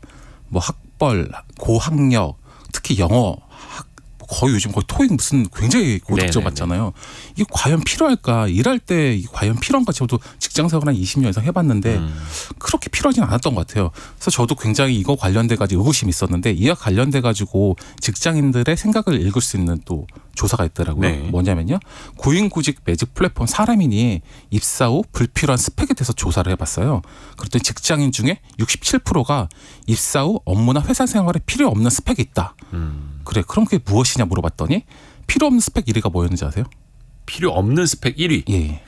뭐 학벌, 고학력, 특히 영어 거의 요즘 거의 토익 무슨 굉장히 고득점 네네네. 받잖아요. 이게 과연 필요할까? 일할 때 이게 과연 필요한가? 저도 직장 생활 한 20년 이상 해봤는데 그렇게 필요하진 않았던 것 같아요. 그래서 저도 굉장히 이거 관련돼 가지고 의구심이 있었는데 이와 관련돼 가지고 직장인들의 생각을 읽을 수 있는 또 조사가 있더라고요. 네. 뭐냐면요. 구인구직 매직 플랫폼 사람인이 입사 후 불필요한 스펙에 대해서 조사를 해봤어요. 그랬더니 직장인 중에 67%가 입사 후 업무나 회사 생활에 필요 없는 스펙이 있다. 그래, 그럼 그게 무엇이냐 물어봤더니 필요 없는 스펙 1위가 뭐였는지 아세요? 필요 없는 스펙 1위. 예.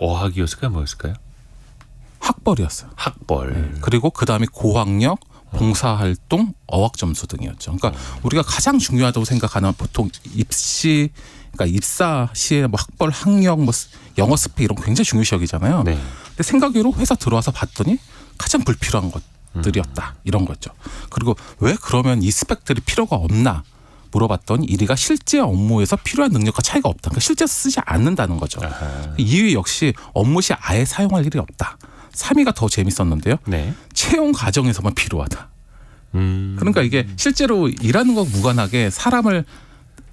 어학이었을까요? 뭐였을까요? 학벌이었어요. 학벌. 그리고 그 다음에 고학력, 봉사활동, 어학 점수 등이었죠. 그러니까 우리가 가장 중요하다고 생각하는 보통 그러니까 입사 시에 뭐 학벌, 학력, 뭐 영어 스펙 이런 거 굉장히 중요시 여기잖아요. 네. 근데 생각으로 회사 들어와서 봤더니 가장 불필요한 것들이었다. 이런 거죠. 그리고 왜 그러면 이 스펙들이 필요가 없나 물어봤더니 1위가 실제 업무에서 필요한 능력과 차이가 없다. 그러니까 실제 쓰지 않는다는 거죠. 2위 역시 업무 시 아예 사용할 일이 없다. 3위가 더 재밌었는데요. 네. 채용 과정에서만 필요하다. 그러니까 이게 실제로 일하는 것 무관하게 사람을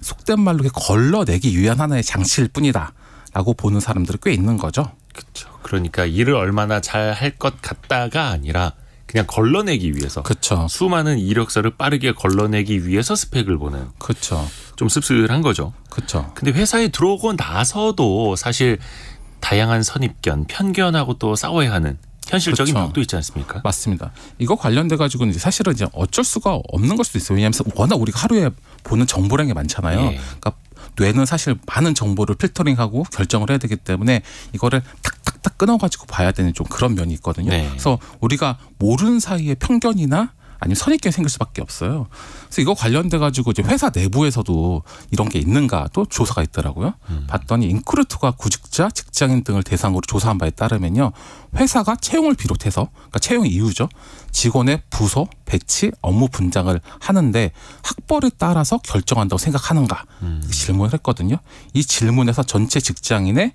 속된 말로 이렇게 걸러내기 위한 하나의 장치일 뿐이다라고 보는 사람들이 꽤 있는 거죠. 그렇죠. 그러니까 일을 얼마나 잘 할 것 같다가 아니라 그냥 걸러내기 위해서 그렇죠. 수많은 이력서를 빠르게 걸러내기 위해서 스펙을 보는 그렇죠. 좀 씁쓸한 거죠. 그렇죠. 근데 회사에 들어오고 나서도 사실 다양한 선입견, 편견하고 또 싸워야 하는 현실적인 그렇죠. 벽도 있지 않습니까? 맞습니다. 이거 관련돼 가지고는 이제 사실은 이제 어쩔 수가 없는 걸 수도 있어요. 왜냐하면 워낙 우리가 하루에 보는 정보량이 많잖아요. 예. 그러니까 뇌는 사실 많은 정보를 필터링하고 결정을 해야 되기 때문에 이거를 탁탁탁 끊어가지고 봐야 되는 좀 그런 면이 있거든요. 네. 그래서 우리가 모르는 사이에 편견이나 아니면 선입견이 생길 수밖에 없어요. 그래서 이거 관련돼 가지고 이제 회사 내부에서도 이런 게 있는가 또 조사가 있더라고요. 봤더니 인크루트가 구직자, 직장인 등을 대상으로 조사한 바에 따르면요, 회사가 채용을 비롯해서, 그러니까 채용 이유죠, 직원의 부서, 배치, 업무 분장을 하는데 학벌에 따라서 결정한다고 생각하는가 질문을 했거든요. 이 질문에서 전체 직장인의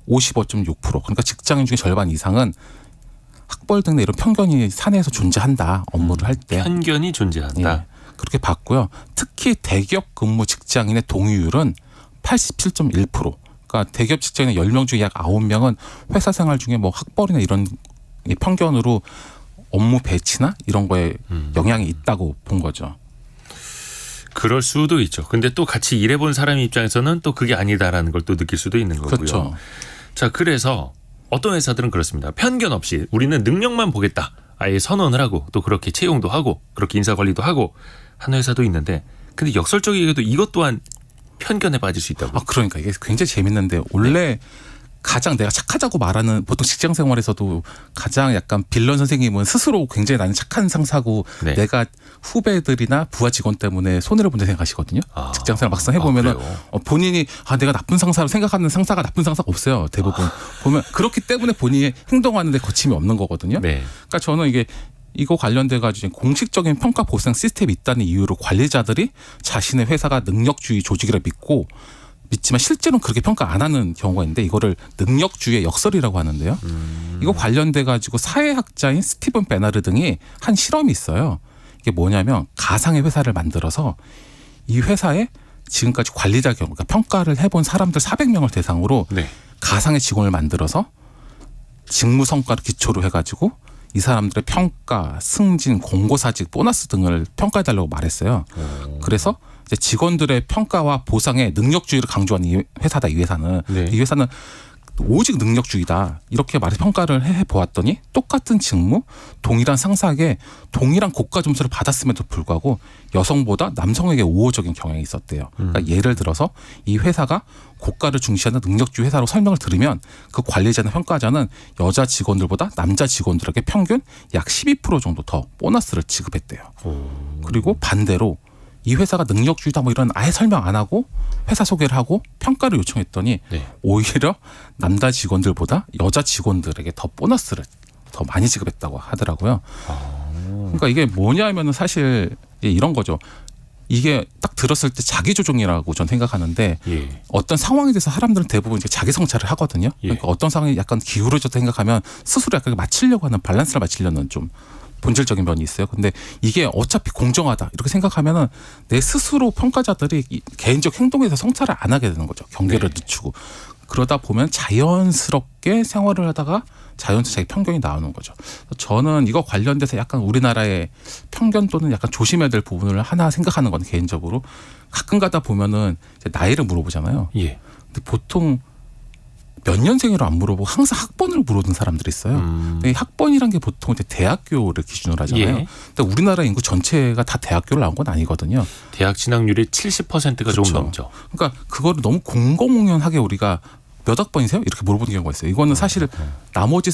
55.6%, 그러니까 직장인 중에 절반 이상은 학벌 등의 이런 편견이 사내에서 존재한다, 업무를 할 때. 편견이 존재한다. 예, 그렇게 봤고요. 특히 대기업 근무 직장인의 동의율은 87.1%. 그러니까 대기업 직장인의 10명 중에 약 9명은 회사 생활 중에 뭐 학벌이나 이런 편견으로 업무 배치나 이런 거에 영향이 있다고 본 거죠. 그럴 수도 있죠. 근데 또 같이 일해본 사람 입장에서는 또 그게 아니다라는 걸 또 느낄 수도 있는 거고요. 그렇죠. 자, 그래서 어떤 회사들은 그렇습니다. 편견 없이 우리는 능력만 보겠다. 아예 선언을 하고 또 그렇게 채용도 하고 그렇게 인사관리도 하고 하는 회사도 있는데, 근데 역설적이게도 이것 또한 편견에 빠질 수 있다고. 그러니까 이게 굉장히 재밌는데, 원래 가장 내가 착하다고 말하는, 보통 직장 생활에서도 가장 약간 빌런 선생님은 스스로 굉장히 나는 착한 상사고 네. 내가 후배들이나 부하 직원 때문에 손해를 본다 생각하시거든요. 직장 생활 막상 해보면은 그래요? 본인이 내가 나쁜 상사로 생각하는 상사가 나쁜 상사가 없어요. 대부분 보면 그렇기 때문에 본인이 행동하는데 거침이 없는 거거든요. 네. 그러니까 저는 이거 관련돼 가지고 공식적인 평가 보상 시스템이 있다는 이유로 관리자들이 자신의 회사가 능력주의 조직이라 믿지만 실제로는 그렇게 평가 안 하는 경우가 있는데, 이거를 능력주의의 역설이라고 하는데요. 이거 관련돼 가지고 사회학자인 스티븐 베나르 등이 한 실험이 있어요. 이게 뭐냐면 가상의 회사를 만들어서 이 회사에 지금까지 관리자 경우, 그러니까 평가를 해본 사람들 400명을 대상으로 네. 가상의 직원을 만들어서 직무 성과를 기초로 해가지고 이 사람들의 평가, 승진, 공고사직, 보너스 등을 평가해달라고 말했어요. 그래서 이제 직원들의 평가와 보상에 능력주의를 강조한 이 회사다. 이 회사는 네. 이 회사는 오직 능력주의다, 이렇게 말해서 평가를 해보았더니 똑같은 직무, 동일한 상사에게 동일한 고가 점수를 받았음에도 불구하고 여성보다 남성에게 우호적인 경향이 있었대요. 그러니까 예를 들어서 이 회사가 고가를 중시하는 능력주의 회사로 설명을 들으면 그 관리자나 평가자는 여자 직원들보다 남자 직원들에게 평균 약 12% 정도 더 보너스를 지급했대요. 그리고 반대로 이 회사가 능력주의다 뭐 이런 아예 설명 안 하고 회사 소개를 하고 평가를 요청했더니 네. 오히려 남자 직원들보다 여자 직원들에게 더 보너스를 더 많이 지급했다고 하더라고요. 그러니까 이게 뭐냐면은 사실 이런 거죠. 이게 딱 들었을 때 자기조종이라고 전 생각하는데, 예. 어떤 상황에 대해서 사람들은 대부분 이제 자기 성찰을 하거든요. 그러니까 어떤 상황이 약간 기울어졌다 생각하면 스스로 약간 맞추려고 하는, 밸런스를 맞추려는 좀 본질적인 면이 있어요. 근데 이게 어차피 공정하다 이렇게 생각하면은 내 스스로 평가자들이 개인적 행동에 대해서 성찰을 안 하게 되는 거죠. 경계를 늦추고. 그러다 보면 자연스럽게 생활을 하다가 자연스럽게 자기 편견이 나오는 거죠. 저는 이거 관련돼서 약간 우리나라의 편견 또는 약간 조심해야 될 부분을 하나 생각하는 건, 개인적으로 가끔 가다 보면은 이제 나이를 물어보잖아요. 예. 근데 보통 몇 년생으로 안 물어보고 항상 학번으로 물어보는 사람들이 있어요. 근데 이 학번이란 게 보통 이제 대학교를 기준으로 하잖아요. 예. 근데 우리나라 인구 전체가 다 대학교를 나온 건 아니거든요. 대학 진학률이 70%가 조금 그렇죠. 넘죠. 그러니까 그거를 너무 공공연하게 우리가 몇 학번이세요? 이렇게 물어보는 경우가 있어요. 이거는 사실 나머지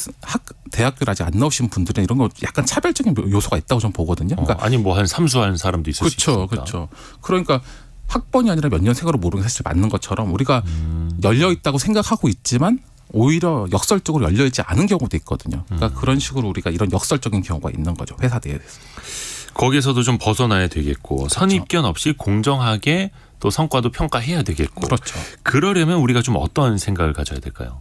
대학교를 아직 안 나오신 분들은 이런 거 약간 차별적인 요소가 있다고 저는 보거든요. 그러니까 아니 뭐 한 삼수한 사람도 있을 수 그렇죠, 있으니까. 그렇죠. 그러니까 학번이 아니라 몇 년생으로 모르는 게 사실 맞는 것처럼 우리가 열려 있다고 생각하고 있지만 오히려 역설적으로 열려 있지 않은 경우도 있거든요. 그러니까 그런 식으로 우리가 이런 역설적인 경우가 있는 거죠, 회사 내에서. 거기에서도 좀 벗어나야 되겠고, 선입견 없이 공정하게 또 성과도 평가해야 되겠고. 그렇죠. 그러려면 우리가 좀 어떤 생각을 가져야 될까요?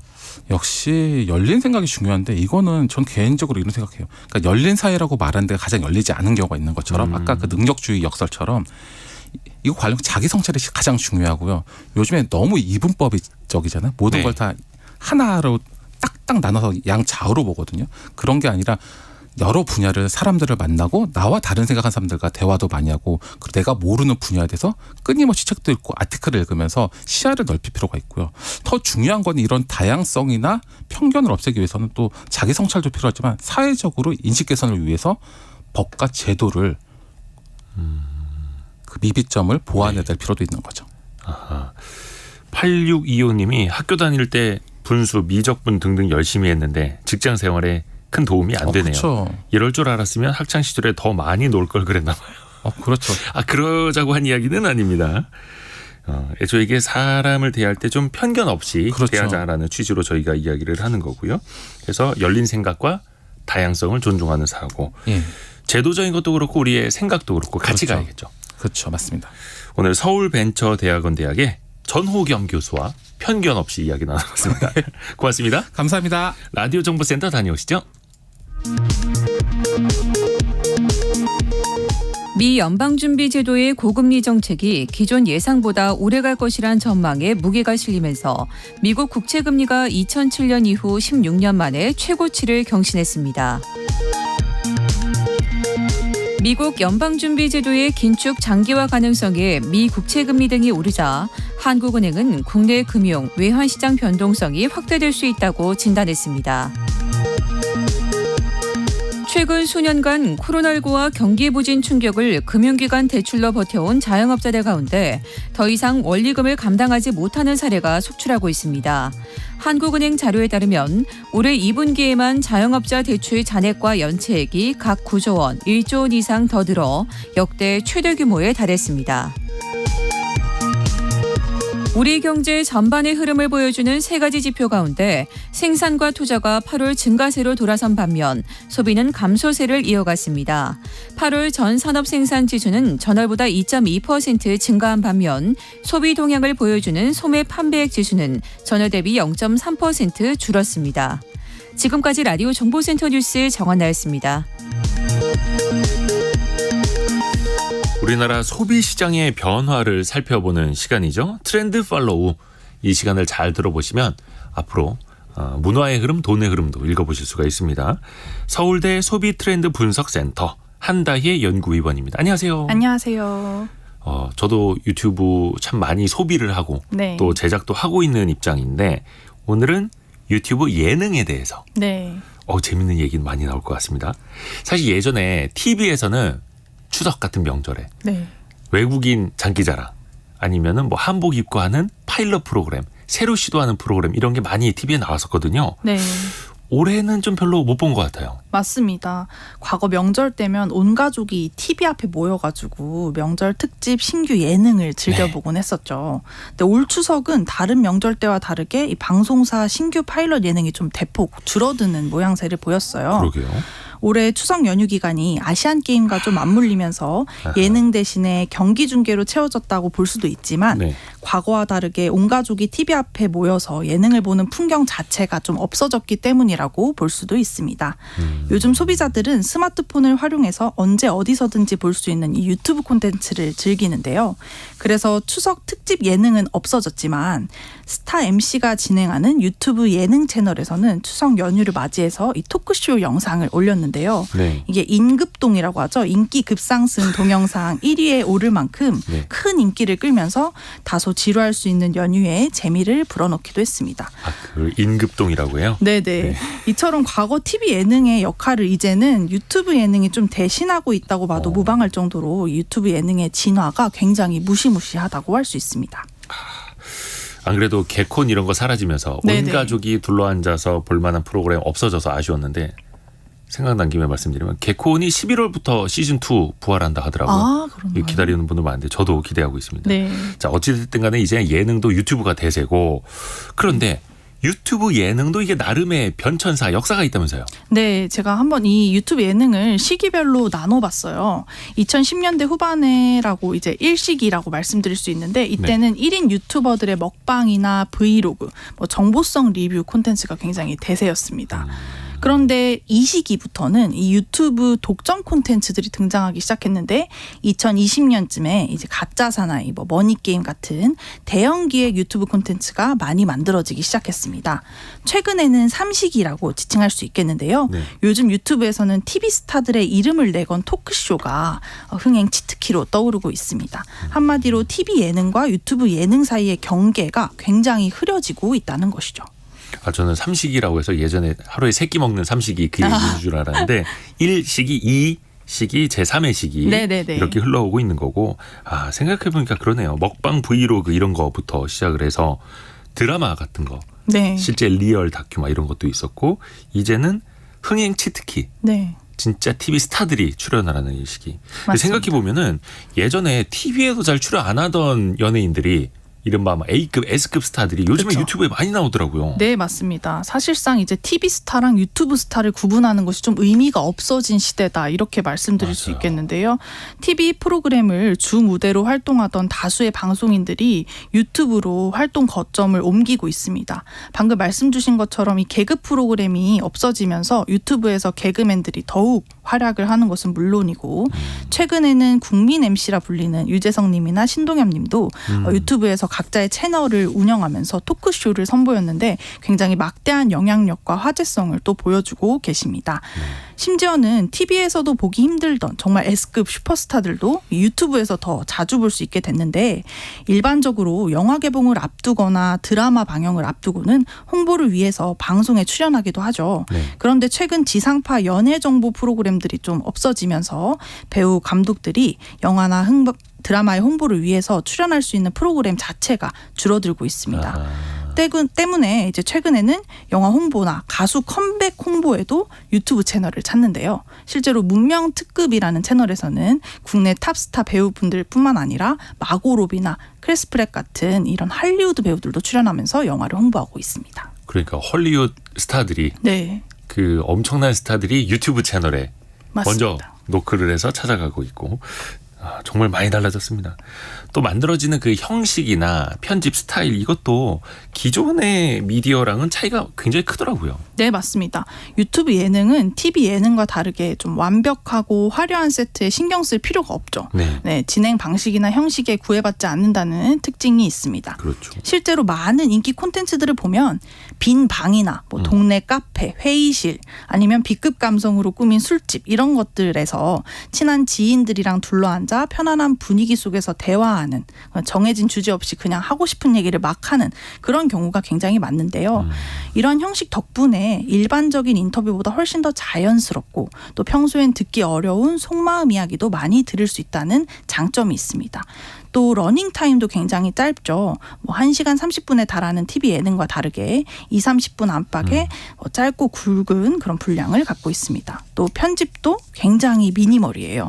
역시 열린 생각이 중요한데, 이거는 전 개인적으로 이런 생각해요. 그러니까 열린 사회라고 말하는 데가 가장 열리지 않은 경우가 있는 것처럼 아까 그 능력주의 역설처럼 이거 관련 자기 성찰이 가장 중요하고요. 요즘에 너무 이분법적이잖아요. 모든 네. 걸 다 하나로 딱딱 나눠서 양좌우로 보거든요. 그런 게 아니라 여러 분야를 사람들을 만나고 나와 다른 생각하는 사람들과 대화도 많이 하고 그리고 내가 모르는 분야에 대해서 끊임없이 책도 읽고 아티클을 읽으면서 시야를 넓힐 필요가 있고요. 더 중요한 건 이런 다양성이나 편견을 없애기 위해서는 또 자기 성찰도 필요하지만 사회적으로 인식 개선을 위해서 법과 제도를 그 미비점을 보완해야 될 필요도 있는 거죠. 아하. 8625님이 학교 다닐 때 분수, 미적분 등등 열심히 했는데 직장 생활에 큰 도움이 안 되네요. 그렇죠. 이럴 줄 알았으면 학창 시절에 더 많이 놀 걸 그랬나 봐요. 그렇죠. 그러자고 한 이야기는 아닙니다. 애초에 이게 사람을 대할 때 좀 편견 없이 그렇죠. 대하자라는 취지로 저희가 이야기를 하는 거고요. 그래서 열린 생각과 다양성을 존중하는 사고, 예. 제도적인 것도 그렇고 우리의 생각도 그렇고 같이 그렇죠. 가야겠죠. 그렇죠. 맞습니다. 오늘 서울벤처대학원 대학의 전호겸 교수와 편견 없이 이야기 나눠봤습니다. 고맙습니다. 감사합니다. 라디오 정보센터 다녀오시죠. 미 연방준비제도의 고금리 정책이 기존 예상보다 오래갈 것이란 전망에 무게가 실리면서 미국 국채금리가 2007년 이후 16년 만에 최고치를 경신했습니다. 미국 연방준비제도의 긴축 장기화 가능성에 미 국채금리 등이 오르자 한국은행은 국내 금융, 외환시장 변동성이 확대될 수 있다고 진단했습니다. 최근 수년간 코로나19와 경기 부진 충격을 금융기관 대출로 버텨온 자영업자들 가운데 더 이상 원리금을 감당하지 못하는 사례가 속출하고 있습니다. 한국은행 자료에 따르면 올해 2분기에만 자영업자 대출 잔액과 연체액이 각 9조 원, 1조 원 이상 더 늘어 역대 최대 규모에 달했습니다. 우리 경제 전반의 흐름을 보여주는 세 가지 지표 가운데 생산과 투자가 8월 증가세로 돌아선 반면 소비는 감소세를 이어갔습니다. 8월 전 산업 생산 지수는 전월보다 2.2% 증가한 반면 소비 동향을 보여주는 소매 판매액 지수는 전월 대비 0.3% 줄었습니다. 지금까지 라디오 정보센터 뉴스 정원나였습니다. 우리나라 소비 시장의 변화를 살펴보는 시간이죠. 트렌드 팔로우. 이 시간을 잘 들어보시면 앞으로 문화의 흐름, 돈의 흐름도 읽어보실 수가 있습니다. 서울대 소비 트렌드 분석센터 한다희 연구위원입니다. 안녕하세요. 안녕하세요. 저도 유튜브 참 많이 소비를 하고 네. 또 제작도 하고 있는 입장인데 오늘은 유튜브 예능에 대해서 네. 재밌는 얘기는 많이 나올 것 같습니다. 사실 예전에 TV에서는 추석 같은 명절에 네. 외국인 장기자랑 아니면은 뭐 한복 입고 하는 파일럿 프로그램, 새로 시도하는 프로그램 이런 게 많이 TV에 나왔었거든요. 네. 올해는 좀 별로 못 본 것 같아요. 맞습니다. 과거 명절 때면 온 가족이 TV 앞에 모여가지고 명절 특집 신규 예능을 즐겨보곤 했었죠. 근데 올 추석은 다른 명절 때와 다르게 이 방송사 신규 파일럿 예능이 좀 대폭 줄어드는 모양새를 보였어요. 그러게요. 올해 추석 연휴 기간이 아시안 게임과 좀 맞물리면서 예능 대신에 경기 중계로 채워졌다고 볼 수도 있지만 네. 과거와 다르게 온 가족이 TV 앞에 모여서 예능을 보는 풍경 자체가 좀 없어졌기 때문이라고 볼 수도 있습니다. 요즘 소비자들은 스마트폰을 활용해서 언제 어디서든지 볼 수 있는 이 유튜브 콘텐츠를 즐기는데요. 그래서 추석 특집 예능은 없어졌지만 스타 MC가 진행하는 유튜브 예능 채널에서는 추석 연휴를 맞이해서 이 토크쇼 영상을 올렸는데요. 네. 이게 인급동이라고 하죠. 인기 급상승 동영상 1위에 오를 만큼 네. 큰 인기를 끌면서 다소 지루할 수 있는 연휴에 재미를 불어넣기도 했습니다. 그 인급동이라고 해요? 네네. 네. 이처럼 과거 TV 예능의 역할을 이제는 유튜브 예능이 좀 대신하고 있다고 봐도 무방할 정도로 유튜브 예능의 진화가 굉장히 무시무시하다고 할 수 있습니다. 안 그래도 개콘 이런 거 사라지면서 온 네네. 가족이 둘러앉아서 볼만한 프로그램 없어져서 아쉬웠는데 생각난 김에 말씀드리면 개콘이 11월부터 시즌2 부활한다 하더라고요. 아, 그런가요? 기다리는 분들 많은데 저도 기대하고 있습니다. 네. 자, 어찌됐든 간에 이제 예능도 유튜브가 대세고 그런데 유튜브 예능도 이게 나름의 변천사 역사가 있다면서요. 네, 제가 한번 이 유튜브 예능을 시기별로 나눠봤어요. 2010년대 후반에라고 이제 1시기라고 말씀드릴 수 있는데 이때는 1인 유튜버들의 먹방이나 브이로그, 뭐 정보성 리뷰 콘텐츠가 굉장히 대세였습니다. 그런데 이 시기부터는 이 유튜브 독점 콘텐츠들이 등장하기 시작했는데 2020년쯤에 이제 가짜 사나이, 뭐 머니게임 같은 대형 기획 유튜브 콘텐츠가 많이 만들어지기 시작했습니다. 최근에는 삼식이라고 지칭할 수 있겠는데요. 네. 요즘 유튜브에서는 TV 스타들의 이름을 내건 토크쇼가 흥행 치트키로 떠오르고 있습니다. 한마디로 TV 예능과 유튜브 예능 사이의 경계가 굉장히 흐려지고 있다는 것이죠. 저는 삼식이라고 해서 예전에 하루에 3끼 먹는 삼식이 그 얘기인 줄 알았는데 1식이, 2식이, 제3의 식이 네네네. 이렇게 흘러오고 있는 거고 생각해보니까 그러네요. 먹방 브이로그 이런 거부터 시작을 해서 드라마 같은 거 네. 실제 리얼 다큐 막 이런 것도 있었고 이제는 흥행 치트키 네. 진짜 TV 스타들이 출연하라는 이 시기. 맞습니다. 생각해보면은 예전에 TV에도 잘 출연 안 하던 연예인들이 이른바 A급, S급 스타들이 요즘에 그렇죠. 유튜브에 많이 나오더라고요. 네, 맞습니다. 사실상 이제 TV 스타랑 유튜브 스타를 구분하는 것이 좀 의미가 없어진 시대다 이렇게 말씀드릴 수 맞아요. 있겠는데요. TV 프로그램을 주 무대로 활동하던 다수의 방송인들이 유튜브로 활동 거점을 옮기고 있습니다. 방금 말씀 주신 것처럼 이 개그 프로그램이 없어지면서 유튜브에서 개그맨들이 더욱 활약을 하는 것은 물론이고 최근에는 국민 MC라 불리는 유재석 님이나 신동엽 님도 유튜브에서 각자의 채널을 운영하면서 토크쇼를 선보였는데 굉장히 막대한 영향력과 화제성을 또 보여주고 계십니다. 심지어는 TV에서도 보기 힘들던 정말 S급 슈퍼스타들도 유튜브에서 더 자주 볼 수 있게 됐는데 일반적으로 영화 개봉을 앞두거나 드라마 방영을 앞두고는 홍보를 위해서 방송에 출연하기도 하죠. 네. 그런데 최근 지상파 연예 정보 프로그램들이 좀 없어지면서 배우 감독들이 영화나 드라마의 홍보를 위해서 출연할 수 있는 프로그램 자체가 줄어들고 있습니다. 때문에 이제 최근에는 영화 홍보나 가수 컴백 홍보에도 유튜브 채널을 찾는데요. 실제로 문명 특급이라는 채널에서는 국내 탑스타 배우분들뿐만 아니라 마고 로비나 크리스 프렛 같은 이런 할리우드 배우들도 출연하면서 영화를 홍보하고 있습니다. 그러니까 헐리우드 스타들이 네, 그 엄청난 스타들이 유튜브 채널에 맞습니다. 먼저 노크를 해서 찾아가고 있고 정말 많이 달라졌습니다. 또 만들어지는 그 형식이나 편집 스타일 이것도 기존의 미디어랑은 차이가 굉장히 크더라고요. 네, 맞습니다. 유튜브 예능은 TV 예능과 다르게 좀 완벽하고 화려한 세트에 신경 쓸 필요가 없죠. 네. 진행 방식이나 형식에 구애받지 않는다는 특징이 있습니다. 그렇죠. 실제로 많은 인기 콘텐츠들을 보면 빈 방이나 뭐 동네 카페, 회의실 아니면 B급 감성으로 꾸민 술집 이런 것들에서 친한 지인들이랑 둘러앉아 편안한 분위기 속에서 대화하는 정해진 주제 없이 그냥 하고 싶은 얘기를 막 하는 그런 경우가 굉장히 많은데요. 이런 형식 덕분에 일반적인 인터뷰보다 훨씬 더 자연스럽고 또 평소엔 듣기 어려운 속마음 이야기도 많이 들을 수 있다는 장점이 있습니다. 또 러닝타임도 굉장히 짧죠. 뭐 1시간 30분에 달하는 TV 예능과 다르게 20-30분 안팎의 짧고 굵은 그런 분량을 갖고 있습니다. 또 편집도 굉장히 미니멀이에요.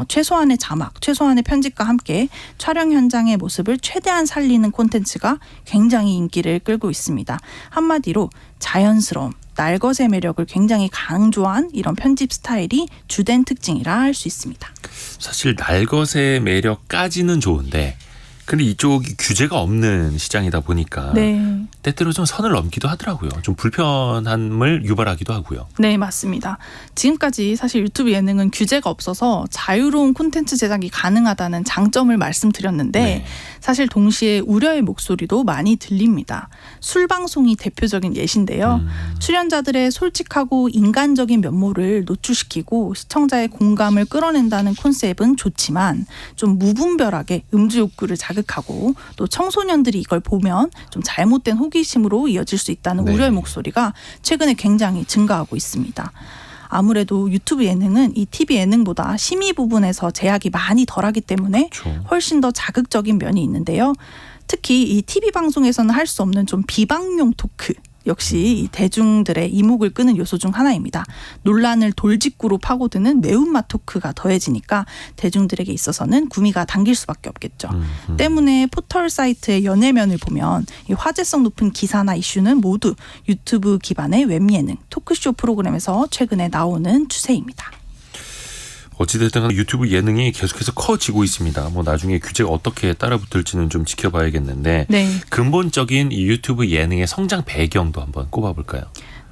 최소한의 자막, 최소한의 편집과 함께 촬영 현장의 모습을 최대한 살리는 콘텐츠가 굉장히 인기를 끌고 있습니다. 한마디로 자연스러움, 날것의 매력을 굉장히 강조한 이런 편집 스타일이 주된 특징이라 할 수 있습니다. 사실 날것의 매력까지는 좋은데 근데 이쪽이 규제가 없는 시장이다 보니까 네. 때때로 좀 선을 넘기도 하더라고요. 좀 불편함을 유발하기도 하고요. 네, 맞습니다. 지금까지 사실 유튜브 예능은 규제가 없어서 자유로운 콘텐츠 제작이 가능하다는 장점을 말씀드렸는데 네. 사실 동시에 우려의 목소리도 많이 들립니다. 술방송이 대표적인 예시인데요. 출연자들의 솔직하고 인간적인 면모를 노출시키고 시청자의 공감을 끌어낸다는 콘셉트는 좋지만 좀 무분별하게 음주 욕구를 자극하고 또 청소년들이 이걸 보면 좀 잘못된 호기심으로 이어질 수 있다는 네. 우려의 목소리가 최근에 굉장히 증가하고 있습니다. 아무래도 유튜브 예능은 이 TV 예능보다 심의 부분에서 제약이 많이 덜하기 때문에 그렇죠. 훨씬 더 자극적인 면이 있는데요. 특히 이 TV 방송에서는 할 수 없는 좀 비방용 토크 역시 이 대중들의 이목을 끄는 요소 중 하나입니다. 논란을 돌직구로 파고드는 매운맛 토크가 더해지니까 대중들에게 있어서는 구미가 당길 수밖에 없겠죠. 때문에 포털 사이트의 연예면을 보면 이 화제성 높은 기사나 이슈는 모두 유튜브 기반의 웹예능, 토크쇼 프로그램에서 최근에 나오는 추세입니다. 어찌됐든 유튜브 예능이 계속해서 커지고 있습니다. 뭐 나중에 규제가 어떻게 따라붙을지는 좀 지켜봐야겠는데 네. 근본적인 이 유튜브 예능의 성장 배경도 한번 꼽아볼까요?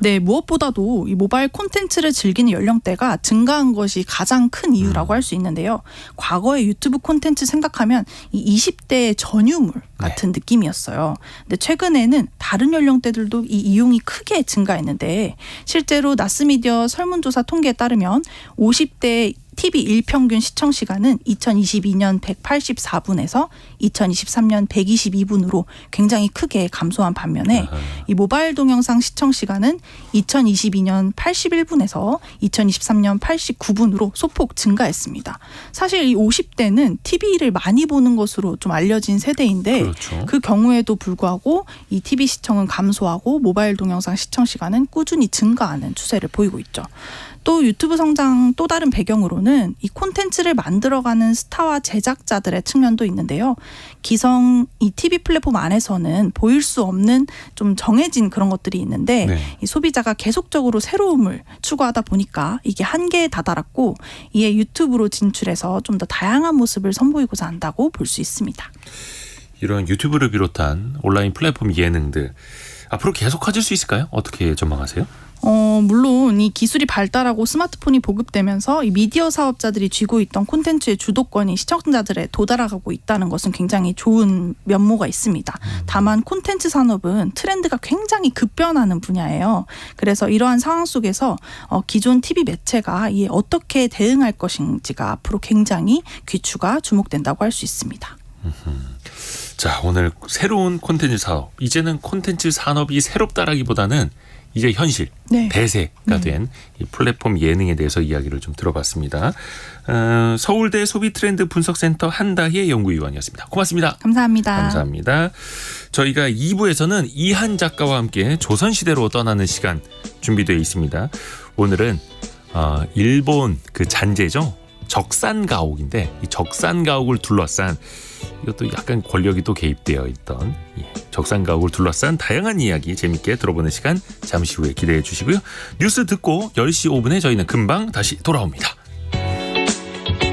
네, 무엇보다도 이 모바일 콘텐츠를 즐기는 연령대가 증가한 것이 가장 큰 이유라고 할 수 있는데요. 과거의 유튜브 콘텐츠 생각하면 이 20대의 전유물 같은 느낌이었어요. 근데 최근에는 다른 연령대들도 이 이용이 크게 증가했는데 실제로 나스미디어 설문조사 통계에 따르면 50대 TV 일평균 시청 시간은 2022년 184분에서 2023년 122분으로 굉장히 크게 감소한 반면에 이 모바일 동영상 시청 시간은 2022년 81분에서 2023년 89분으로 소폭 증가했습니다. 사실 이 50대는 TV를 많이 보는 것으로 좀 알려진 세대인데 그렇죠. 그 경우에도 불구하고 이 TV 시청은 감소하고 모바일 동영상 시청 시간은 꾸준히 증가하는 추세를 보이고 있죠. 또 유튜브 성장 또 다른 배경으로는 이 콘텐츠를 만들어가는 스타와 제작자들의 측면도 있는데요. 기성 이 TV 플랫폼 안에서는 보일 수 없는 좀 정해진 그런 것들이 있는데 네. 이 소비자가 계속적으로 새로움을 추구하다 보니까 이게 한계에 다다랐고 이에 유튜브로 진출해서 좀 더 다양한 모습을 선보이고자 한다고 볼 수 있습니다. 이런 유튜브를 비롯한 온라인 플랫폼 예능들 앞으로 계속 커질 수 있을까요? 어떻게 전망하세요? 물론 이 기술이 발달하고 스마트폰이 보급되면서 이 미디어 사업자들이 쥐고 있던 콘텐츠의 주도권이 시청자들에 도달하고 있다는 것은 굉장히 좋은 면모가 있습니다. 다만 콘텐츠 산업은 트렌드가 굉장히 급변하는 분야예요. 그래서 이러한 상황 속에서 기존 TV 매체가 이에 어떻게 대응할 것인지가 앞으로 굉장히 귀추가 주목된다고 할 수 있습니다. 자, 오늘 새로운 콘텐츠 사업. 이제는 콘텐츠 산업이 새롭다라기보다는 이제 현실, 네. 대세가 된 이 플랫폼 예능에 대해서 이야기를 좀 들어봤습니다. 서울대 소비트렌드 분석센터 한다희 연구위원이었습니다. 고맙습니다. 감사합니다. 감사합니다. 저희가 2부에서는 이한 작가와 함께 조선시대로 떠나는 시간 준비되어 있습니다. 오늘은 일본 그 잔재죠. 적산가옥인데 이 적산가옥을 둘러싼 이것도 약간 권력이 또 개입되어 있던 적산가옥을 둘러싼 다양한 이야기 재밌게 들어보는 시간 잠시 후에 기대해 주시고요. 뉴스 듣고 10시 5분에 저희는 금방 다시 돌아옵니다.